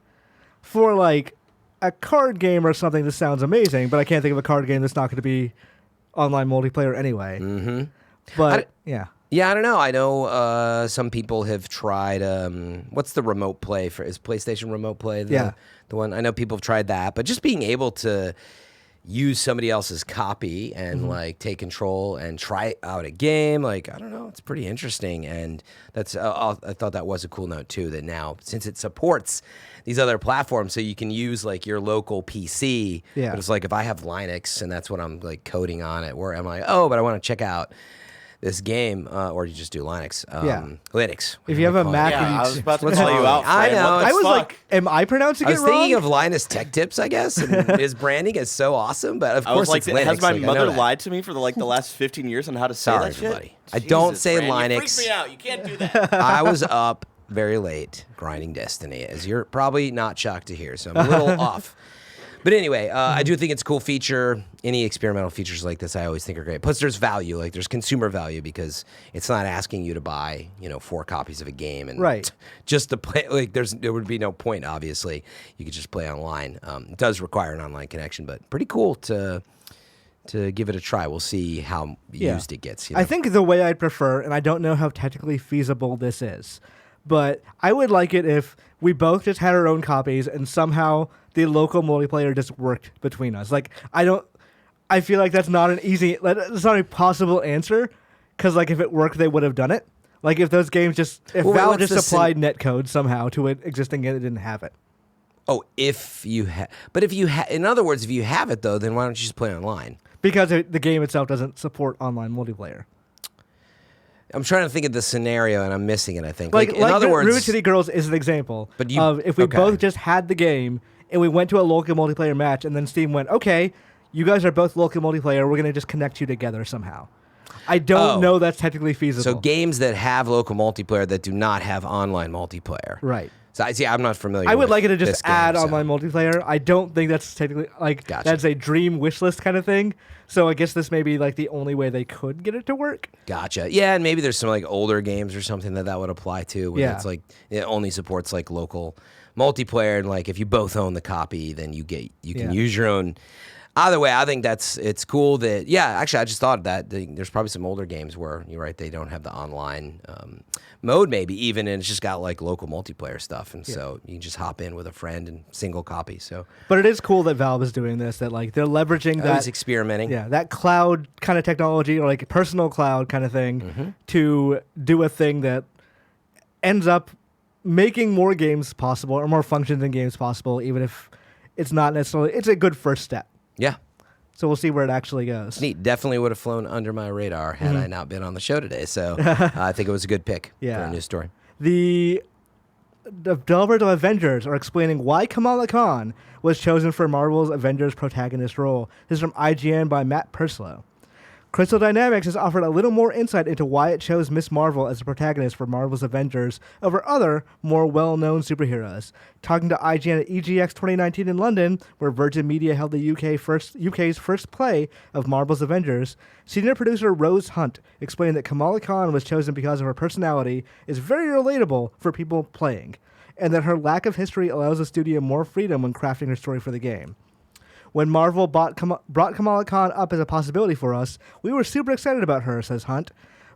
For like a card game or something, this sounds amazing, but I can't think of a card game that's not going to be online multiplayer anyway. Mm-hmm. But yeah. Yeah, I don't know. I know some people have tried. What's the remote play for? Is PlayStation Remote Play the one? I know people have tried that, but just being able to use somebody else's copy and like take control and try out a game, like I don't know, it's pretty interesting. And that's I thought that was a cool note too. That now since it supports these other platforms, so you can use like your local PC. Yeah. But it's like if I have Linux and that's what I'm like coding on it, where I'm like, oh, but I want to check out this game, or you just do Linux. Linux. If you have a Mac, I was about to call you out. I Fran. know. What the I was fuck? like, am I pronouncing I it was wrong? thinking of Linus Tech Tips, I guess, and his branding is so awesome. But of I was course, like, it's Linux. has my like, I mother know that. lied to me for the last 15 years on how to say Sorry, that shit? everybody. I don't say Fran, Linux. You freaked me out. You can't do that. I was up very late grinding Destiny, as you're probably not shocked to hear. So I'm a little off. But anyway, I do think it's a cool feature. Any experimental features like this, I always think are great. Plus, there's value. Like, there's consumer value because it's not asking you to buy, 4 copies of a game and just to play. Like, there would be no point. Obviously, you could just play online. It does require an online connection, but pretty cool to give it a try. We'll see how used it gets. I think the way I'd prefer, and I don't know how technically feasible this is, but I would like it if we both just had our own copies and somehow the local multiplayer just worked between us. Like, I feel like that's not it's not a possible answer, because like if it worked, they would have done it. Like if those games Valve just supplied netcode somehow to it existing and it didn't have it. Oh, if you in other words, if you have it though, then why don't you just play online? Because the game itself doesn't support online multiplayer. I'm trying to think of the scenario, and I'm missing it, I think. Like in other words... River City Girls is an example But of if we both just had the game, and we went to a local multiplayer match, and then Steam went, okay, you guys are both local multiplayer, we're going to just connect you together somehow. I don't know that's technically feasible. So games that have local multiplayer that do not have online multiplayer. Right. So I'm not familiar I would with like it to just this game, add so. online multiplayer. I don't think that's technically, Gotcha. That's a dream wish list kind of thing. So I guess this may be like the only way they could get it to work. Gotcha. Yeah, and maybe there's some like older games or something that would apply to. Where Yeah. it's like it only supports like local multiplayer, and like if you both own the copy, then you can use your own. Either way, I think it's cool that actually I just thought of that there's probably some older games where you're right, they don't have the online mode maybe even, and it's just got like local multiplayer stuff, and so you can just hop in with a friend and single copy. So, but it is cool that Valve is doing this. That like they're leveraging that. Experimenting. Yeah, that cloud kind of technology or like personal cloud kind of thing to do a thing that ends up making more games possible or more functions in games possible, even if it's not necessarily. It's a good first step. Yeah. So we'll see where it actually goes. Neat. Definitely would have flown under my radar had I not been on the show today. So I think it was a good pick for a news story. The developers of Avengers are explaining why Kamala Khan was chosen for Marvel's Avengers protagonist role. This is from IGN by Matt Purslow. Crystal Dynamics has offered a little more insight into why it chose Miss Marvel as the protagonist for Marvel's Avengers over other, more well-known superheroes. Talking to IGN at EGX 2019 in London, where Virgin Media held the UK's first play of Marvel's Avengers, senior producer Rose Hunt explained that Kamala Khan was chosen because of her personality is very relatable for people playing. and that her lack of history allows the studio more freedom when crafting her story for the game. When Marvel brought Kamala Khan up as a possibility for us, we were super excited about her, says Hunt.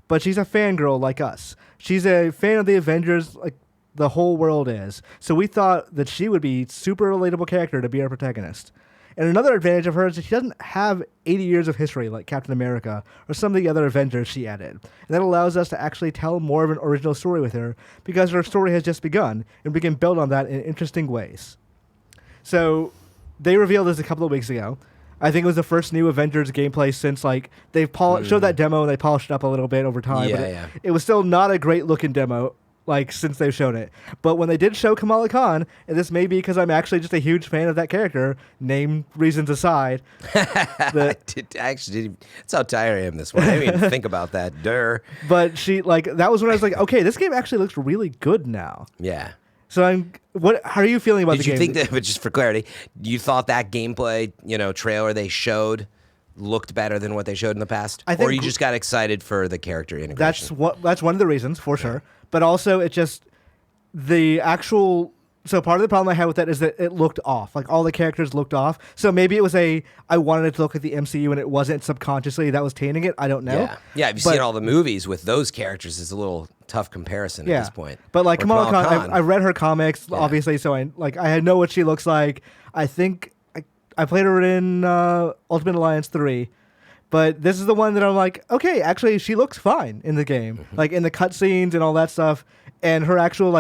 But she's a fangirl like us. She's a fan of the Avengers like the whole world is. So we thought that she would be super relatable character to be our protagonist. And another advantage of her is that she doesn't have 80 years of history like Captain America or some of the other Avengers she added. And that allows us to actually tell more of an original story with her because her story has just begun, and we can build on that in interesting ways. So they revealed this a couple of weeks ago. I think it was the first new Avengers gameplay since like they've showed that demo and they polished it up a little bit over time. Yeah, It was still not a great looking demo like since they've shown it. But when they did show Kamala Khan, and this may be because I'm actually just a huge fan of that character, name reasons aside. That's how tired I am this one. I didn't even think about that. But that was when I was like, okay, this game actually looks really good now. Yeah. So how are you feeling about the game? Did you think that, but just for clarity, you thought that gameplay, trailer they showed looked better than what they showed in the past? Or you just got excited for the character integration? That's one of the reasons, for sure. But also, it just, so part of the problem I had with that is that it looked off. Like, all the characters looked off. So maybe it was I wanted it to look like the MCU and it wasn't subconsciously that was tainting it. I don't know. Yeah, if you've seen all the movies with those characters, it's a little tough comparison at this point. But like Kamala Khan, I read her comics, obviously, so I know what she looks like. I think I played her in Ultimate Alliance 3. But this is the one that I'm like, okay, actually, she looks fine in the game. Like, in the cutscenes and all that stuff. And her actual,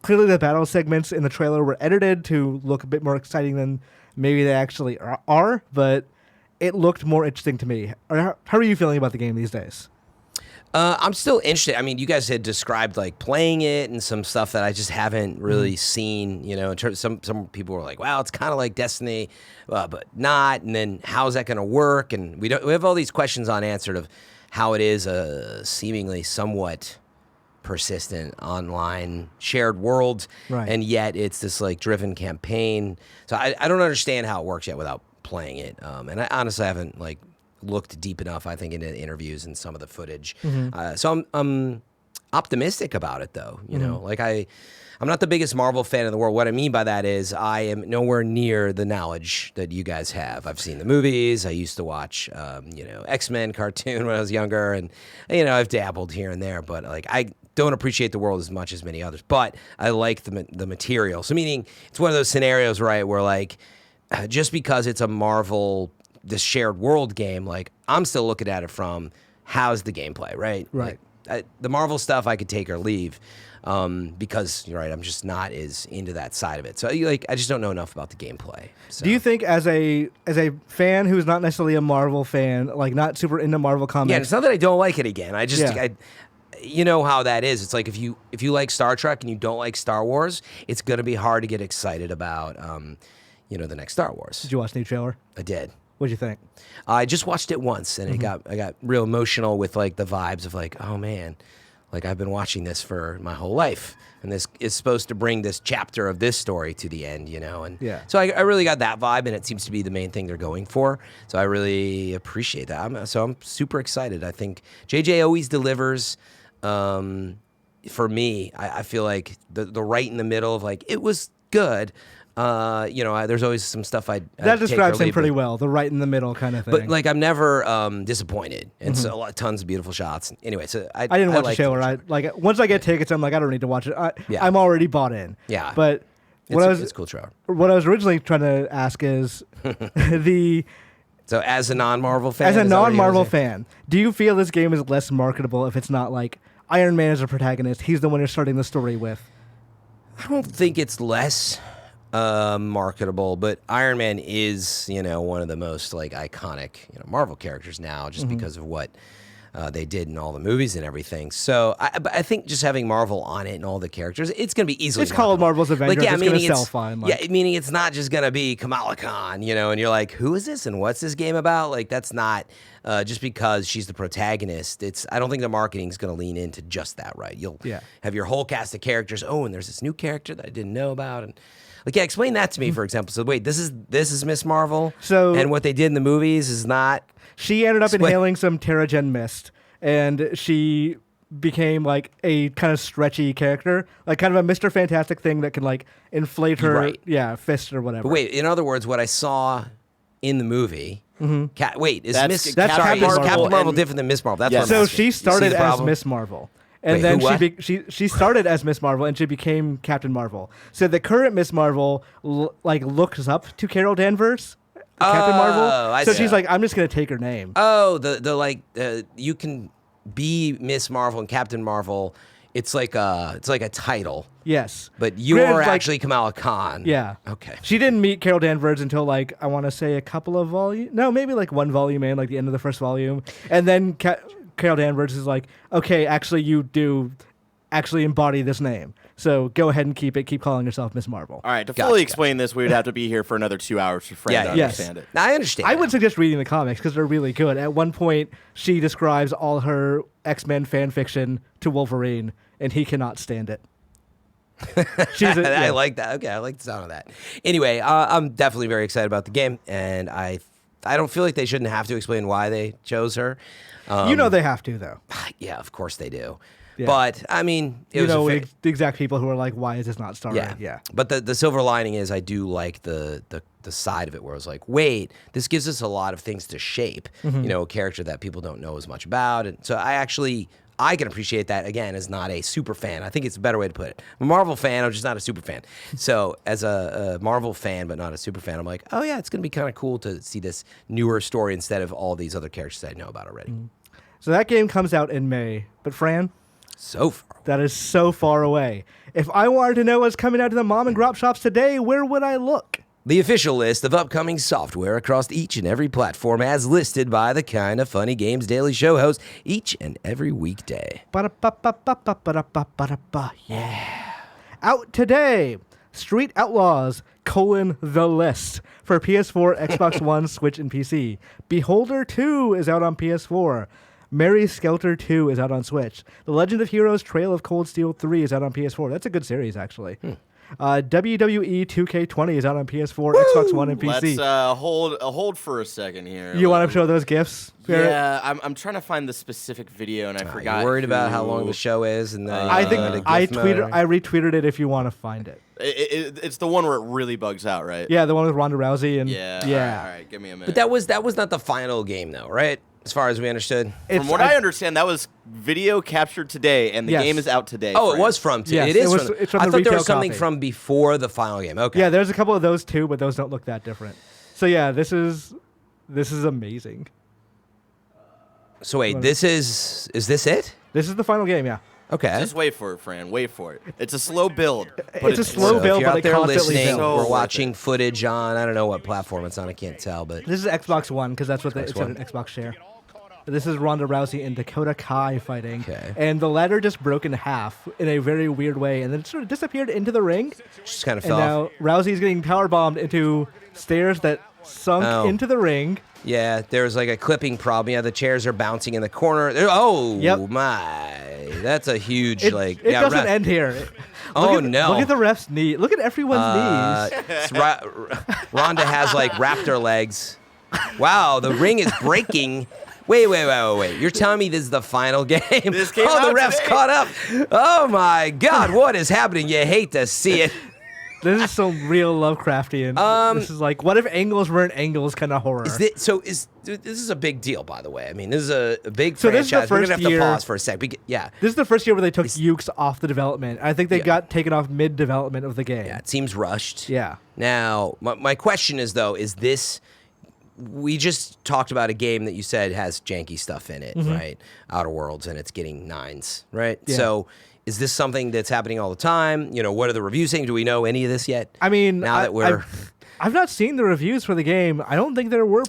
clearly the battle segments in the trailer were edited to look a bit more exciting than maybe they actually are. But it looked more interesting to me. How are you feeling about the game these days? I'm still interested. I mean, you guys had described playing it and some stuff that I just haven't really seen. In terms, some people were like, "Wow, it's kind of like Destiny," but not. And then how's that going to work? And we have all these questions unanswered of how it is a seemingly somewhat persistent online shared world, right. And yet it's this driven campaign. So I don't understand how it works yet without playing it. And I honestly haven't looked deep enough, I think, into interviews and some of the footage. So I'm optimistic about it, though. I'm not the biggest Marvel fan in the world. What I mean by that is I am nowhere near the knowledge that you guys have. I've seen the movies. I used to watch, X-Men cartoon when I was younger, and I've dabbled here and there. But I don't appreciate the world as much as many others. But I like the material. So meaning it's one of those scenarios, right, where just because it's a Marvel this shared world game, I'm still looking at it from how's the gameplay, right? Right. The Marvel stuff I could take or leave because you're right, I'm just not as into that side of it. So I just don't know enough about the gameplay. So. Do you think as a fan who's not necessarily a Marvel fan, not super into Marvel comics? Yeah, it's not that I don't like it again. I just you know how that is. It's like if you like Star Trek and you don't like Star Wars, it's going to be hard to get excited about the next Star Wars. Did you watch the new trailer? I did. What'd you think? I just watched it once, and I got real emotional with the vibes of oh man, I've been watching this for my whole life, and this is supposed to bring this chapter of this story to the end, and so I really got that vibe, and it seems to be the main thing they're going for. So I really appreciate that. I'm super excited. I think JJ always delivers. For me, I feel like the right in the middle of it was good. There's always some stuff that describes him pretty well, the right in the middle kind of thing. But I'm never disappointed, and so tons of beautiful shots. Anyway, so I didn't watch the trailer. Once I get tickets, I'm I don't need to watch it. I'm already bought in. Yeah, but it's a cool trailer. What I was originally trying to ask is So as a non-Marvel fan, do you feel this game is less marketable if it's not Iron Man is a protagonist? He's the one you're starting the story with. I don't think it's less marketable, but Iron Man is one of the most iconic Marvel characters now, just because of what they did in all the movies and everything. So I think just having Marvel on it and all the characters, it's going to be easily. It's called Marvel's Avengers. It's going to sell fine. Meaning it's not just going to be Kamala Khan, and you're like, who is this and what's this game about? That's not just because she's the protagonist. I don't think the marketing is going to lean into just that, right? You'll have your whole cast of characters. Oh, and there's this new character that I didn't know about, and explain that to me, for example. So wait, this is Miss Marvel. So and what they did in the movies is not. She ended up inhaling some Terrigen mist, and she became like a kind of stretchy character, like kind of a Mr. Fantastic thing that can like inflate her, fist or whatever. But wait, in other words, what I saw in the movie. Wait, is That's Captain Marvel Captain Marvel and- different than Miss Marvel? That's Yes. what I'm So asking. she You see started the as problem? Miss Marvel. And Wait, then who, what? she started as Miss Marvel and she became Captain Marvel. So the current Miss Marvel looks up to Carol Danvers, Captain Marvel. I So see. she's like, I'm just gonna take her name. Oh, you can be Miss Marvel and Captain Marvel. It's like a title, Yes. but you Granted, are like- actually Kamala Khan. Yeah. Okay. She didn't meet Carol Danvers until like I want to say a couple of volumes. No, maybe like one volume in, like the end of the first volume, and then Carol Danvers is like, okay, actually you do actually embody this name, so go ahead and keep calling yourself Miss Marvel. All right, to Gotcha, fully explain this, we would have to be here for another 2 hours for Fran to Yes. understand it. I understand. I that. would suggest reading the comics because they're really good. At one point, she describes all her X-Men fan fiction to Wolverine, and he cannot stand it. I like that. Okay, I like the sound of that. Anyway, I'm definitely very excited about the game, and I don't feel like they shouldn't have to explain why they chose her. You know they have to though. Yeah, of course they do. Yeah. But I mean, it You was know a the exact people who are like, why is this not starring? Yeah. But the silver lining is I do like the side of it where I was like, wait, this gives us a lot of things to shape. Mm-hmm. You know, a character that people don't know as much about, and so I can appreciate that again as not a super fan. I think it's a better way to put it. I'm a Marvel fan, I'm just not a super fan. So as a Marvel fan but not a super fan, I'm like, oh yeah, it's gonna be kind of cool to see this newer story instead of all these other characters I know about already. So that game comes out in May. But Fran, So far. that is so far away. If I wanted to know what's coming out to the mom and grop shops today, where would I look? The official list of upcoming software across each and every platform as listed by the Kinda Funny Games Daily Show host each and every weekday. Ba-da-ba-ba-ba-ba-da-ba-ba-da-ba. Yeah. Out today, Street Outlaws, the list for PS4, Xbox One, Switch, and PC. Beholder 2 is out on PS4. Mary Skelter 2 is out on Switch. The Legend of Heroes Trail of Cold Steel 3 is out on PS4. That's a good series, actually. WWE 2K20 is out on PS4, Xbox One, and PC. Let's hold for a second here. You want to show those GIFs? Barrett? Yeah, I'm trying to find the specific video and I forgot. You're worried about how who- long the show is, and then I think the I GIF mode? retweeted it if you want to find it. It's the one where it really bugs out, right? Yeah, the one with Ronda Rousey and Yeah. All right, give me a minute. But that was not the final game, though, right? As far as we understood. From what I understand, that was video captured today, and the Yes. game is out today. Oh, it Fran. was from. Yes, it is it was- from. it's from I the thought there retail was something copy. from before the final game. Okay. Yeah, there's a couple of those too, but those don't look that different. So yeah, this is amazing. So wait, is this it? This is the final game, yeah. Okay. Just wait for it, Fran. Wait for it. It's a slow build. But It's a slow So build, if you're but out it there constantly listening, builds. So we're worth watching footage on I don't know what platform it's on. I can't tell, but This is Xbox One because that's what it's One. on an Xbox share. This is Ronda Rousey and Dakota Kai fighting, Okay. and the ladder just broke in half in a very weird way, and then it sort of disappeared into the ring. just kind of And fell off. now Rousey's getting power bombed into stairs that sunk Oh. into the ring. Yeah, there's like a clipping problem. Yeah, the chairs are bouncing in the corner. Oh Yep. my, that's a huge It doesn't ra- end here. Oh, Look at, no. Look at the ref's knee. Look at everyone's knees. Rhonda has like raptor legs. Wow, the ring is breaking. Wait. You're telling me this is the final game? This came the out ref's today. caught up. Oh my God, what is happening? You hate to see it. This is some real Lovecraftian. This is like, what if angles weren't angles kind of horror? This is a big deal, by the way. I mean, this is a big So this is the franchise. We're first gonna have year- to pause for a sec. Yeah. This is the first year where they took Ukes off the development. I think they Yeah. got taken off mid-development of the game. Yeah, it seems rushed. Yeah. Now, my question is, though, is this... We just talked about a game that you said has janky stuff in it, right? Outer Worlds, and it's getting 9s, right? Yeah. So is this something that's happening all the time? You know, what are the reviews saying? Do we know any of this yet? I mean, now that we're... I've not seen the reviews for the game. I don't think there were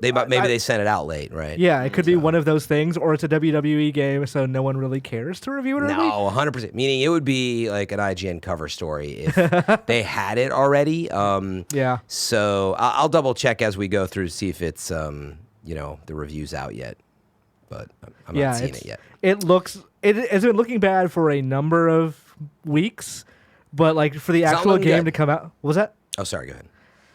They sent it out late, right? Yeah, it could be one of those things, or it's a WWE game, so no one really cares to review it early. No, 100%. Meaning it would be like an IGN cover story if they had it already. Yeah. So I'll double check as we go through to see if it's the review's out yet. But I'm not seeing it yet. It has been looking bad for a number of weeks, but like for the not actual looking game good. to come out, what was that? Oh, sorry. Go ahead.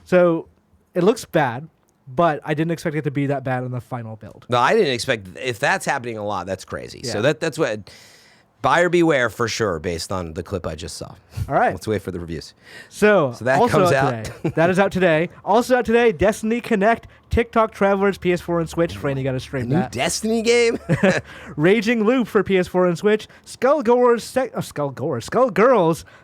So it looks bad, but I didn't expect it to be that bad in the final build. No, I didn't expect. If that's happening a lot, that's crazy. Yeah. So that's what. Buyer beware for sure, based on the clip I just saw. All right. Let's wait for the reviews. So that also comes out out. today. That is out today. Also out today, Destiny Connect, TikTok Travelers, PS4 and Switch. Fran, you got to stream New that. Destiny game? Raging Loop for PS4 and Switch. Skullgirls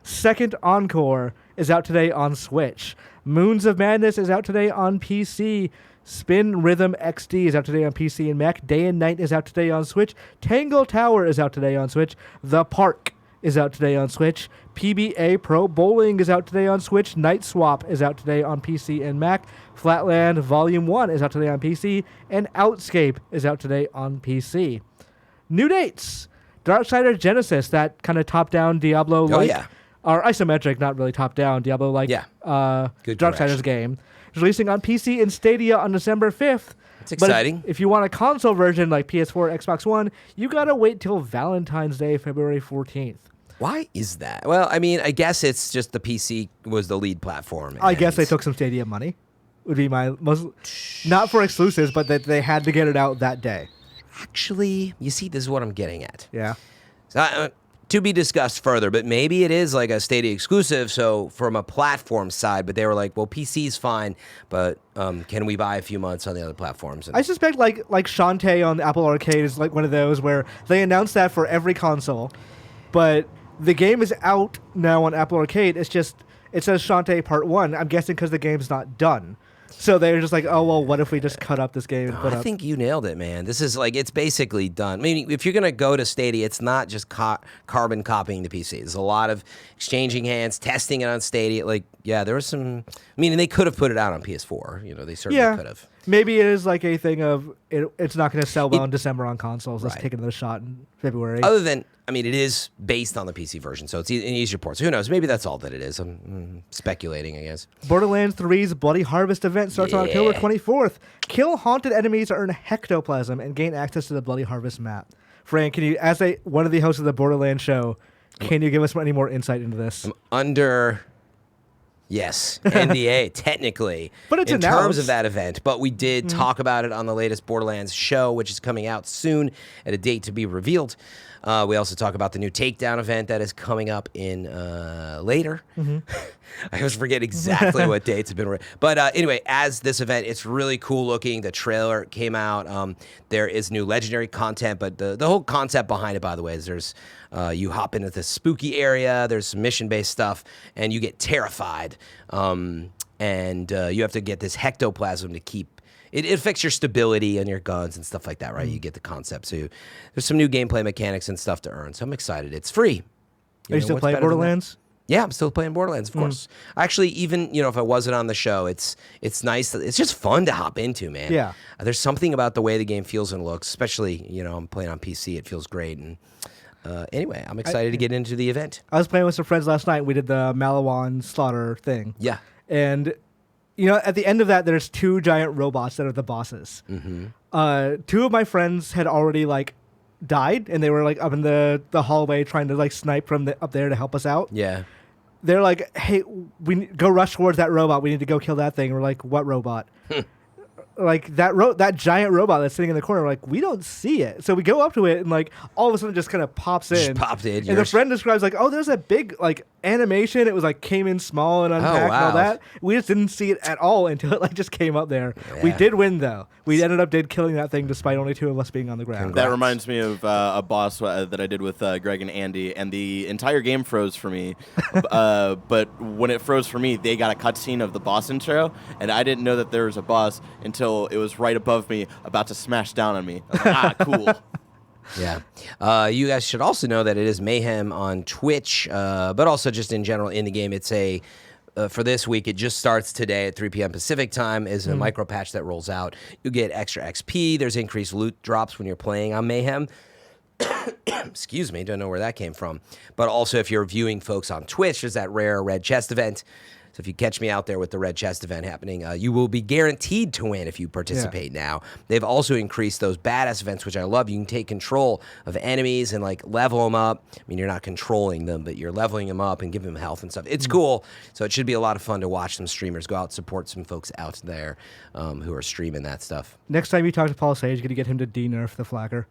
Second Encore is out today on Switch. Moons of Madness is out today on PC. Spin Rhythm XD is out today on PC and Mac. Day and Night is out today on Switch. Tangle Tower is out today on Switch. The Park is out today on Switch. PBA Pro Bowling is out today on Switch. Night Swap is out today on PC and Mac. Flatland Volume 1 is out today on PC. And Outscape is out today on PC. New dates. Darksiders Genesis, that kind of top-down Diablo-like. Oh, yeah. Or isometric, not really top-down, Diablo-like Yeah. Good Darksiders direction. game. It's releasing on PC and Stadia on December 5th. It's exciting. If you want a console version like PS4 Xbox One, you got to wait till Valentine's Day, February 14th. Why is that? Well, I mean, I guess it's just the PC was the lead platform. I guess they and- took some Stadia money. Would be my most, not for exclusives, but that they had to get it out that day. Actually, you see, this is what I'm getting at. Yeah. So, to be discussed further, but maybe it is like a Stadia exclusive, so from a platform side, but they were like, well, PC's fine, but can we buy a few months on the other platforms? And I suspect like Shantae on Apple Arcade is like one of those where they announce that for every console, but the game is out now on Apple Arcade. It's just, it says Shantae Part 1. I'm guessing because the game's not done. So they're just like, oh, well, what if we just cut up this game and put I up? think you nailed it, man. This is like, it's basically done. I mean, if you're going to go to Stadia, it's not just carbon copying the PC. There's a lot of exchanging hands, testing it on Stadia. Like, yeah, there was some, I mean, and they could have put it out on PS4. You know, they certainly could have. Maybe it is like a thing of it's not going to sell well in December on consoles. Let's Right. take another shot in February. Other than, I mean, it is based on the PC version, so it's an easier port. So who knows? Maybe that's all that it is. I'm speculating, I guess. Borderlands 3's Bloody Harvest event starts on October 24th. Kill haunted enemies, earn hectoplasm, and gain access to the Bloody Harvest map. Frank, can you, as one of the hosts of the Borderlands show, can you give us any more insight into this? I'm under... Yes, NDA, technically, But it's in terms announced. of that event. But we did talk about it on the latest Borderlands show, which is coming out soon at a date to be revealed. We also talk about the new Takedown event that is coming up in later. I always forget exactly what dates have been. But anyway, as this event, it's really cool looking. The trailer came out. There is new legendary content, but the whole concept behind it, by the way, is there's you hop into this spooky area. There's some mission-based stuff, and you get terrified. And you have to get this hectoplasm to keep. It affects your stability and your guns and stuff like that, right? You get the concept. So there's some new gameplay mechanics and stuff to earn. So I'm excited. It's free. Are you still what's playing better than that? Borderlands? Yeah, I'm still playing Borderlands, of course. Actually, even if I wasn't on the show, it's nice. It's just fun to hop into, man. Yeah. There's something about the way the game feels and looks, especially I'm playing on PC. It feels great. And anyway, I'm excited to get into the event. I was playing with some friends last night. We did the Malawan slaughter thing. Yeah. And, at the end of that, there's two giant robots that are the bosses. Mm-hmm. Two of my friends had already, died, and they were, up in the hallway trying to, snipe from up there to help us out. Yeah. They're like, hey, go rush towards that robot. We need to go kill that thing. We're like, what robot? That giant robot that's sitting in the corner, we're like, we don't see it. So we go up to it, and all of a sudden it just kind of pops in. Just popped in. And the friend describes there's a big animation. It was came in small and unpacked and all wow. that. We just didn't see it at all until it just came up there. Yeah. We did win though. We ended up killing that thing despite only two of us being on the ground. That reminds me of a boss that I did with Greg and Andy, and the entire game froze for me. But when it froze for me, they got a cutscene of the boss intro, and I didn't know that there was a boss until it was right above me, about to smash down on me. I was like, cool. Yeah. You guys should also know that it is Mayhem on Twitch, but also just in general in the game. It's for this week, it just starts today at 3 p.m. Pacific time, is a micro patch that rolls out. You get extra XP. There's increased loot drops when you're playing on Mayhem. Excuse me, don't know where that came from. But also, if you're viewing folks on Twitch, there's that rare red chest event. So if you catch me out there with the Red Chest event happening, you will be guaranteed to win if you participate now. They've also increased those badass events, which I love. You can take control of enemies and like level them up. I mean, you're not controlling them, but you're leveling them up and giving them health and stuff. It's cool. So it should be a lot of fun to watch some streamers go out, support some folks out there who are streaming that stuff. Next time you talk to Paul Sage, you're going to get him to de-nerf the Flacker.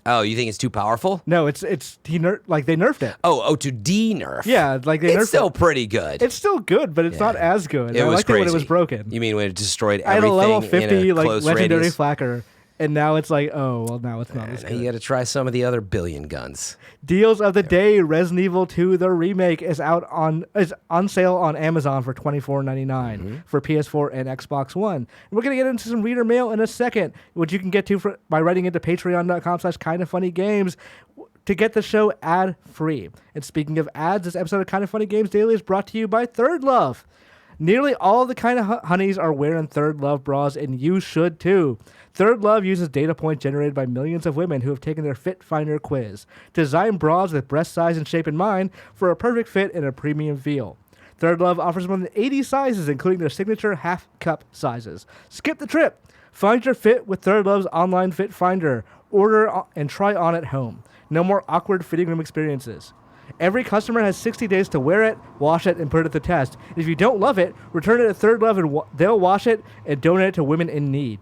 Oh, you think it's too powerful? No, they nerfed it. Oh, to de-nerf. Yeah, like they nerfed it. It's still pretty good. It's still good, but it's not as good. It I was liked it crazy. when it was broken. You mean when it destroyed I had everything a level 50 in a like close legendary radius? Flacker, and now it's like, oh, well, now it's not as Now good. you got to try some of the other billion guns. Deals of the day: Resident Evil 2: The Remake is on sale on Amazon for $24.99 for PS4 and Xbox One. And we're gonna get into some reader mail in a second, which you can get to by writing into patreon.com/kindoffunnygames to get the show ad free. And speaking of ads, this episode of Kind of Funny Games Daily is brought to you by Thirdlove. Nearly all of the kind of honeys are wearing Thirdlove bras, and you should too. Thirdlove uses data points generated by millions of women who have taken their Fit Finder quiz to design bras with breast size and shape in mind for a perfect fit and a premium feel. Thirdlove offers more than 80 sizes, including their signature half-cup sizes. Skip the trip. Find your fit with Thirdlove's online Fit Finder. Order and try on at home. No more awkward fitting room experiences. Every customer has 60 days to wear it, wash it, and put it to the test. If you don't love it, return it to Thirdlove and they'll wash it and donate it to women in need.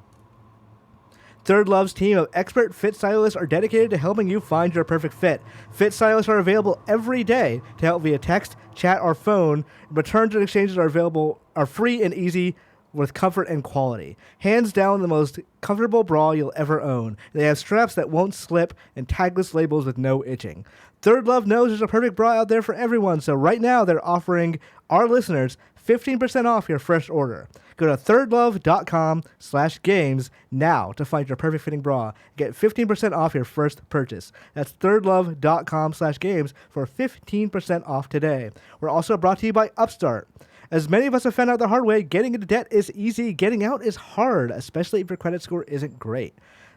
Thirdlove's team of expert fit stylists are dedicated to helping you find your perfect fit. Fit stylists are available every day to help via text, chat, or phone. Returns and exchanges are free and easy with comfort and quality. Hands down, the most comfortable bra you'll ever own. They have straps that won't slip and tagless labels with no itching. Thirdlove knows there's a perfect bra out there for everyone, so right now they're offering our listeners 15% off your first order. Go to thirdlove.com/games now to find your perfect fitting bra. Get 15% off your first purchase. That's thirdlove.com/games for 15% off today. We're also brought to you by Upstart. As many of us have found out the hard way, getting into debt is easy, getting out is hard, especially if your credit score isn't great.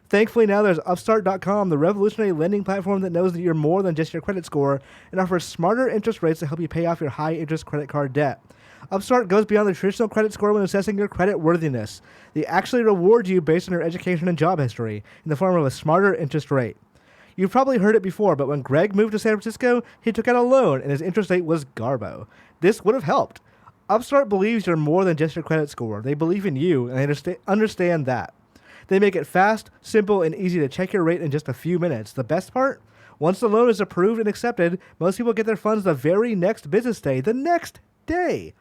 Thankfully, now there's Upstart.com, the revolutionary lending platform that knows that you're more than just your credit score and offers smarter interest rates to help you pay off your high-interest credit card debt. Upstart goes beyond the traditional credit score when assessing your credit worthiness. They actually reward you based on your education and job history in the form of a smarter interest rate. You've probably heard it before, but when Greg moved to San Francisco, he took out a loan and his interest rate was garbo. This would have helped. Upstart believes you're more than just your credit score. They believe in you, and they understand that. They make it fast, simple, and easy to check your rate in just a few minutes. The best part? Once the loan is approved and accepted, most people get their funds the very next business day, the next day.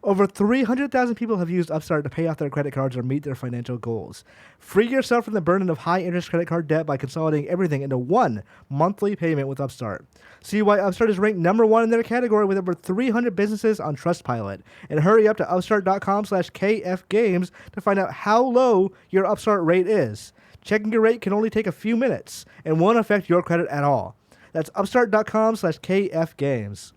Over 300,000 people have used Upstart to pay off their credit cards or meet their financial goals. Free yourself from the burden of high-interest credit card debt by consolidating everything into one monthly payment with Upstart. See why Upstart is ranked #1 in their category with over 300 businesses on Trustpilot. And hurry up to upstart.com/kfgames to find out how low your Upstart rate is. Checking your rate can only take a few minutes and won't affect your credit at all. That's upstart.com/kfgames.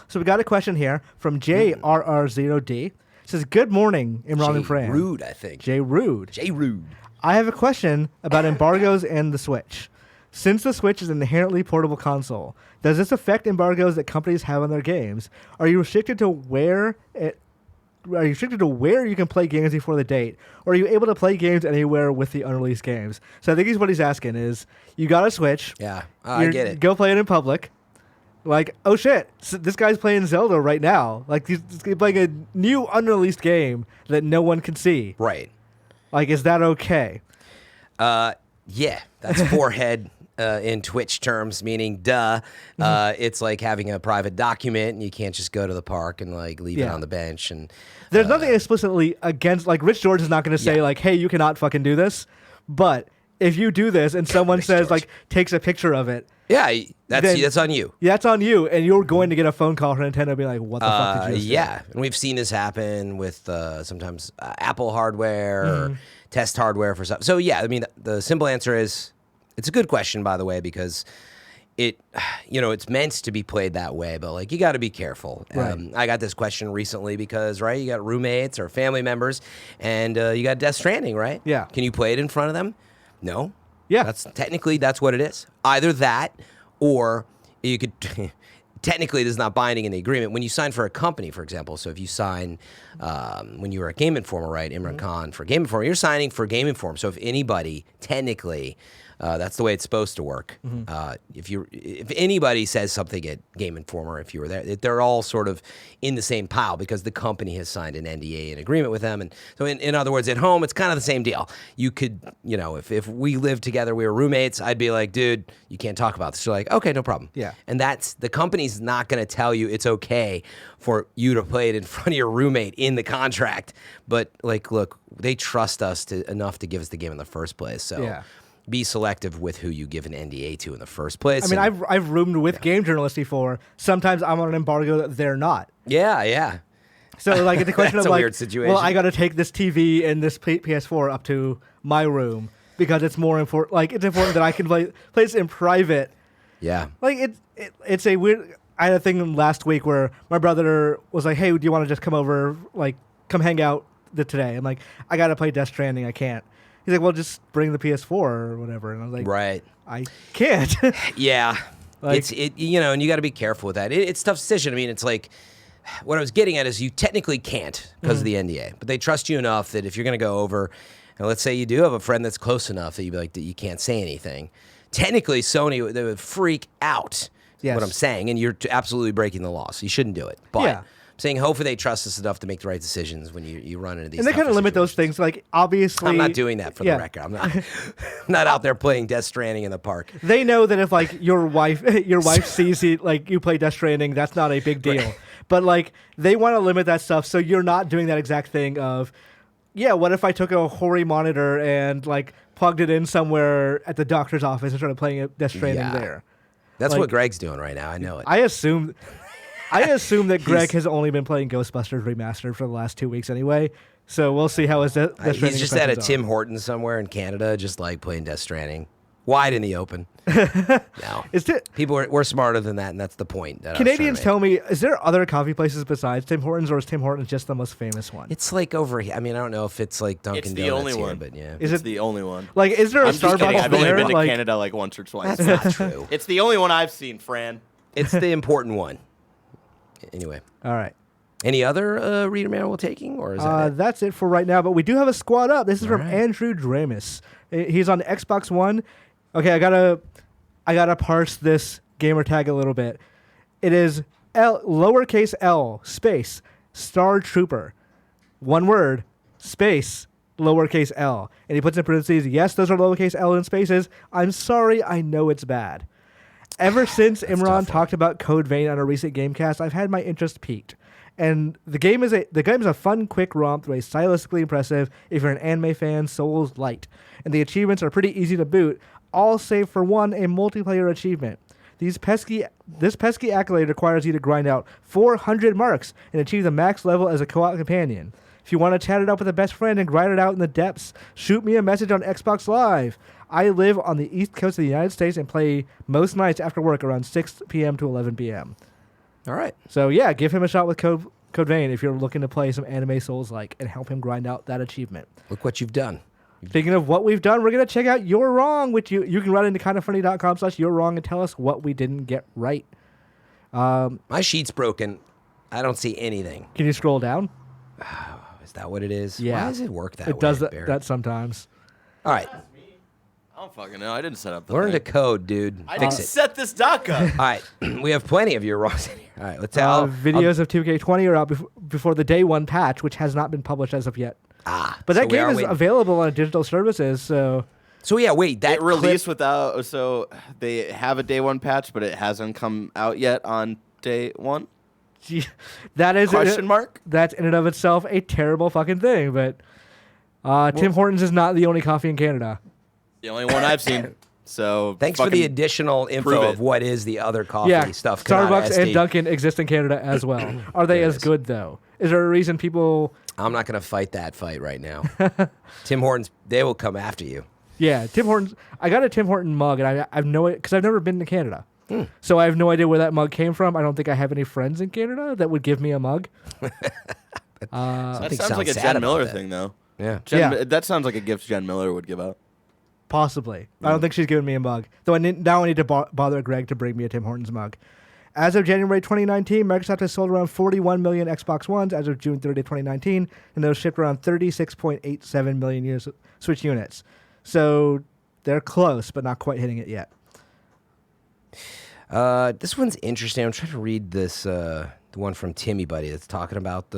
So we got a question here from JRR0D. It says, good morning, Imran and Fran. Rude, I think. J. Rude. J. Rude. I have a question about embargoes and the Switch. Since the Switch is an inherently portable console, does this affect embargoes that companies have on their games? Are you restricted to where you can play games before the date? Or are you able to play games anywhere with the unreleased games? So I think what he's asking is, you got a Switch. Yeah, I get it. Go play it in public. Like, oh shit, so this guy's playing Zelda right now. Like, he's playing a new unreleased game that no one can see. Right. Like, is that okay? Yeah, that's forehead in Twitch terms, meaning duh. It's like having a private document, and you can't just go to the park and like leave it on the bench. And there's nothing explicitly against. Like, Rich George is not going to say like, "Hey, you cannot fucking do this." But if you do this, and someone says like, takes a picture of it. Yeah, that's on you. That's on you, and you're going to get a phone call from Nintendo being like, what the fuck did you just do? And we've seen this happen with sometimes Apple hardware or test hardware for stuff. So yeah, I mean, the simple answer is, it's a good question, by the way, because it's meant to be played that way, but like, you got to be careful. Right. I got this question recently because, right, you got roommates or family members, and you got Death Stranding, right? Yeah. Can you play it in front of them? No. Yeah. That's what it is. Either that, or you could technically, it is not binding in the agreement. When you sign for a company, for example, so if you sign when you were at Game Informer, right, Imran Khan for Game Informer, you're signing for Game Informer. So if anybody, technically, that's the way it's supposed to work. If anybody says something at Game Informer, if you were there, they're all sort of in the same pile because the company has signed an NDA, an agreement with them. And so, in other words, at home, it's kind of the same deal. You could, if we lived together, we were roommates, I'd be like, dude, you can't talk about this. You're like, okay, no problem. Yeah. And that's the company's not going to tell you it's okay for you to play it in front of your roommate in the contract. But like, look, they trust us enough to give us the game in the first place. So. Yeah. Be selective with who you give an NDA to in the first place. I mean, I've roomed with game journalists before. Sometimes I'm on an embargo that they're not. Yeah. So like it's a question That's of a like, weird situation. well, I got to take this TV and this PS4 up to my room because it's more important. Like it's important that I can play this in private. Yeah. Like it's a weird. I had a thing last week where my brother was like, "Hey, do you want to just come over? Like, come hang out today?" I'm like, "I got to play Death Stranding. I can't." He's like, well, just bring the PS4 or whatever. And I was like, right. I can't. Yeah. Like, and you got to be careful with that. It's a tough decision. I mean, it's like, what I was getting at is you technically can't because of the NDA, but they trust you enough that if you're going to go over, and let's say you do have a friend that's close enough that you'd be like, that you can't say anything. Technically, Sony, they would freak out. Yes. What I'm saying, and you're absolutely breaking the law, so you shouldn't do it. But Yeah. saying hopefully they trust us enough to make the right decisions when you run into these. and they kind of limit those situations. things. Like obviously, I'm not doing that for yeah. the record. I'm not, not out there playing Death Stranding in the park. They know that if like your wife sees it, like you play Death Stranding, that's not a big deal. Right. But like they want to limit that stuff, so you're not doing that exact thing of, yeah, what if I took a Hori monitor and like plugged it in somewhere at the doctor's office and started playing Death Stranding Yeah. there? That's Like, what Greg's doing right now. I know it. I assume that Greg has only been playing Ghostbusters Remastered for the last 2 weeks anyway. So we'll see how his Death Stranding He's just at a impressions Tim are. Hortons somewhere in Canada, just like playing Death Stranding, wide in the open. No, we're smarter than that, and that's the point. That Canadians I was tell me, is there other coffee places besides Tim Hortons, or is Tim Hortons just the most famous one? It's like over here. I mean, I don't know if it's like Dunkin' It's the Donuts only here, one. but yeah, Is It's it the only one. like? Is there a I'm just kidding. Starbucks I've only there? been to Like, Canada like once or twice. that's not true. It's the only one I've seen, Fran. It's the important one. Anyway, all right. any other reader mail we're taking, or is that it? That's it for right now. But we do have a squad up. This is from right. Andrew Dramis. He's on Xbox One. Okay, I gotta parse this gamer tag a little bit. It is lowercase L space StarTrooper, one word space lowercase L, and he puts in parentheses. Yes, those are lowercase L in spaces. I'm sorry, I know it's bad. Ever since Imran talked about Code Vein on a recent Gamecast, I've had my interest piqued. And the game is a fun, quick romp that is stylistically impressive if you're an anime fan, Souls light. And the achievements are pretty easy to boot, all save for one, a multiplayer achievement. This pesky accolade requires you to grind out 400 marks and achieve the max level as a co-op companion. If you want to chat it up with a best friend and grind it out in the depths, shoot me a message on Xbox Live. I live on the east coast of the United States and play most nights after work around 6 p.m. to 11 p.m. All right. So yeah, give him a shot with Code Vein if you're looking to play some anime Souls-like and help him grind out that achievement. Look what you've done. Speaking of what we've done, we're going to check out You're Wrong, which you can run into kindoffunny.com/You're Wrong and tell us what we didn't get right. My sheet's broken. I don't see anything. Can you scroll down? Is that what it is? Yeah. Why does it work that way? It does Barrett? that sometimes. All right. I don't fucking know. I didn't set up the Learn thing. to code, dude. I Fix didn't it. set this doc up. All right. We have plenty of your wrongs in here. All right. Let's Videos of 2K20 are out before the day one patch, which has not been published as of yet. But that game is available on digital services, so... So yeah, wait. That It released without... So they have a day one patch, but it hasn't come out yet on day one? Gee, that is... Question mark? That's in and of itself a terrible fucking thing, but... Tim Hortons is not the only coffee in Canada. The only one I've seen. So Thanks for the fucking additional prove info it. of what is the other coffee Yeah, stuff. Come on, Starbucks and SD. Dunkin' exist in Canada as well. Are they There it as is. good, though? Is there a reason people... I'm not going to fight that fight right now. Tim Hortons, they will come after you. Yeah, Tim Hortons... I got a Tim Horton mug, and I've no... Because I've never been to Canada. So I have no idea where that mug came from. I don't think I have any friends in Canada that would give me a mug. That Something sounds like a sad Jen about Miller that. thing, though. Yeah. Yeah. That sounds like a gift Jen Miller would give out. Possibly. I don't think she's giving me a mug. Though now I need to bother Greg to bring me a Tim Hortons mug. As of January 2019, Microsoft has sold around 41 million Xbox Ones as of June 30, 2019, and those shipped around 36.87 million Switch units. So they're close, but not quite hitting it yet. This one's interesting. I'm trying to read this, the one from Timmy Buddy that's talking about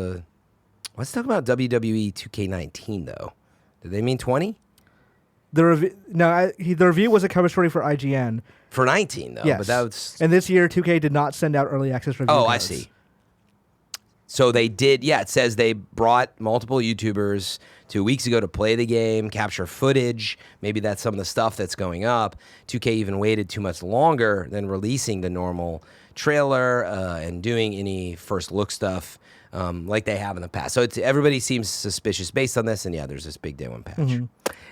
let's talk about WWE 2K19, though. Did they mean 20? The review was a cover story for IGN. For 19, though. Yes. But that was... And this year, 2K did not send out early access review codes. I see. So they did, it says they brought multiple YouTubers 2 weeks ago to play the game, capture footage. Maybe that's some of the stuff that's going up. 2K even waited too much longer than releasing the normal trailer and doing any first look stuff like they have in the past. So everybody seems suspicious based on this, and there's this big day one patch. Mm-hmm.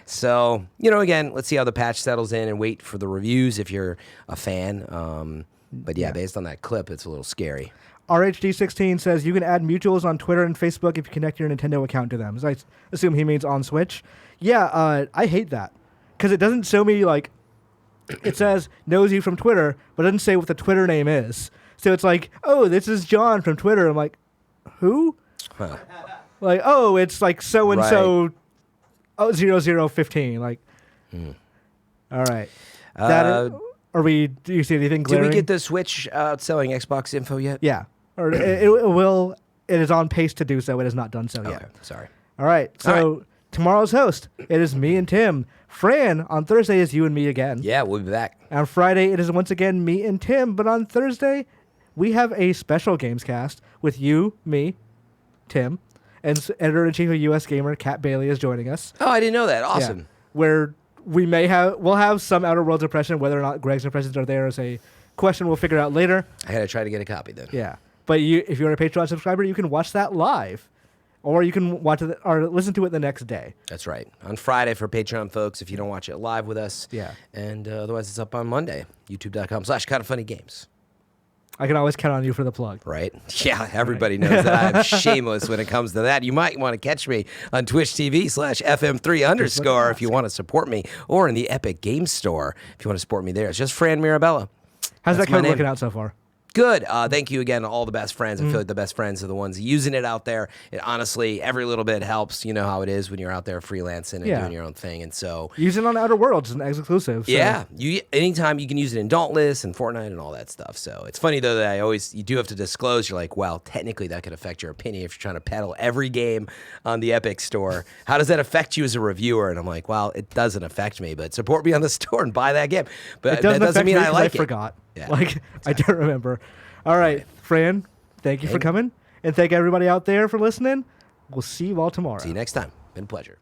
So, again, let's see how the patch settles in and wait for the reviews if you're a fan. But based on that clip, it's a little scary. RHD16 says you can add mutuals on Twitter and Facebook if you connect your Nintendo account to them. So I assume he means on Switch. Yeah, I hate that. Because it doesn't show me, it says knows you from Twitter, but it doesn't say what the Twitter name is. So it's like, oh, this is John from Twitter. I'm like, who? Huh. It's so-and-so 0015. All right. Do you see anything glaring? Did we get the Switch outselling Xbox info yet? Yeah. Or it will. It is on pace to do so. It has not done so yet. Sorry. All right. So tomorrow's host, it is me and Tim. Fran, on Thursday is you and me again. Yeah, we'll be back. On Friday, it is once again me and Tim. But on Thursday, we have a special games cast with you, me, Tim, and editor-in-chief of US Gamer, Kat Bailey, is joining us. Oh, I didn't know that. Awesome. Yeah, where we'll have some Outer Worlds impression. Whether or not Greg's impressions are there is a question we'll figure out later. I gotta try to get a copy then. Yeah, but if you're a Patreon subscriber, you can watch that live, or you can watch it or listen to it the next day. That's right. On Friday for Patreon folks, if you don't watch it live with us. Yeah. And otherwise, it's up on Monday. YouTube.com/kindafunnygames. I can always count on you for the plug. Right? Yeah, everybody knows that I'm shameless when it comes to that. You might want to catch me on Twitch TV/FM3_ if you want to support me, or in the Epic Games Store if you want to support me there. It's just Fran Mirabella. How's that code looking out so far? Good. Thank you again to all the best friends. I feel like the best friends are the ones using it out there. It honestly, every little bit helps. You know how it is when you're out there freelancing and doing your own thing. And so use it on Outer Worlds, an exclusive. So. Yeah. Anytime you can use it in Dauntless and Fortnite and all that stuff. So it's funny though that you do have to disclose. You're like, well, technically that could affect your opinion if you're trying to peddle every game on the Epic Store. How does that affect you as a reviewer? And I'm like, well, it doesn't affect me, but support me on the store and buy that game. But that doesn't mean I like it. I forgot. Yeah. I don't remember. All right, Fran, thank you for coming. And thank everybody out there for listening. We'll see you all tomorrow. See you next time. Been a pleasure.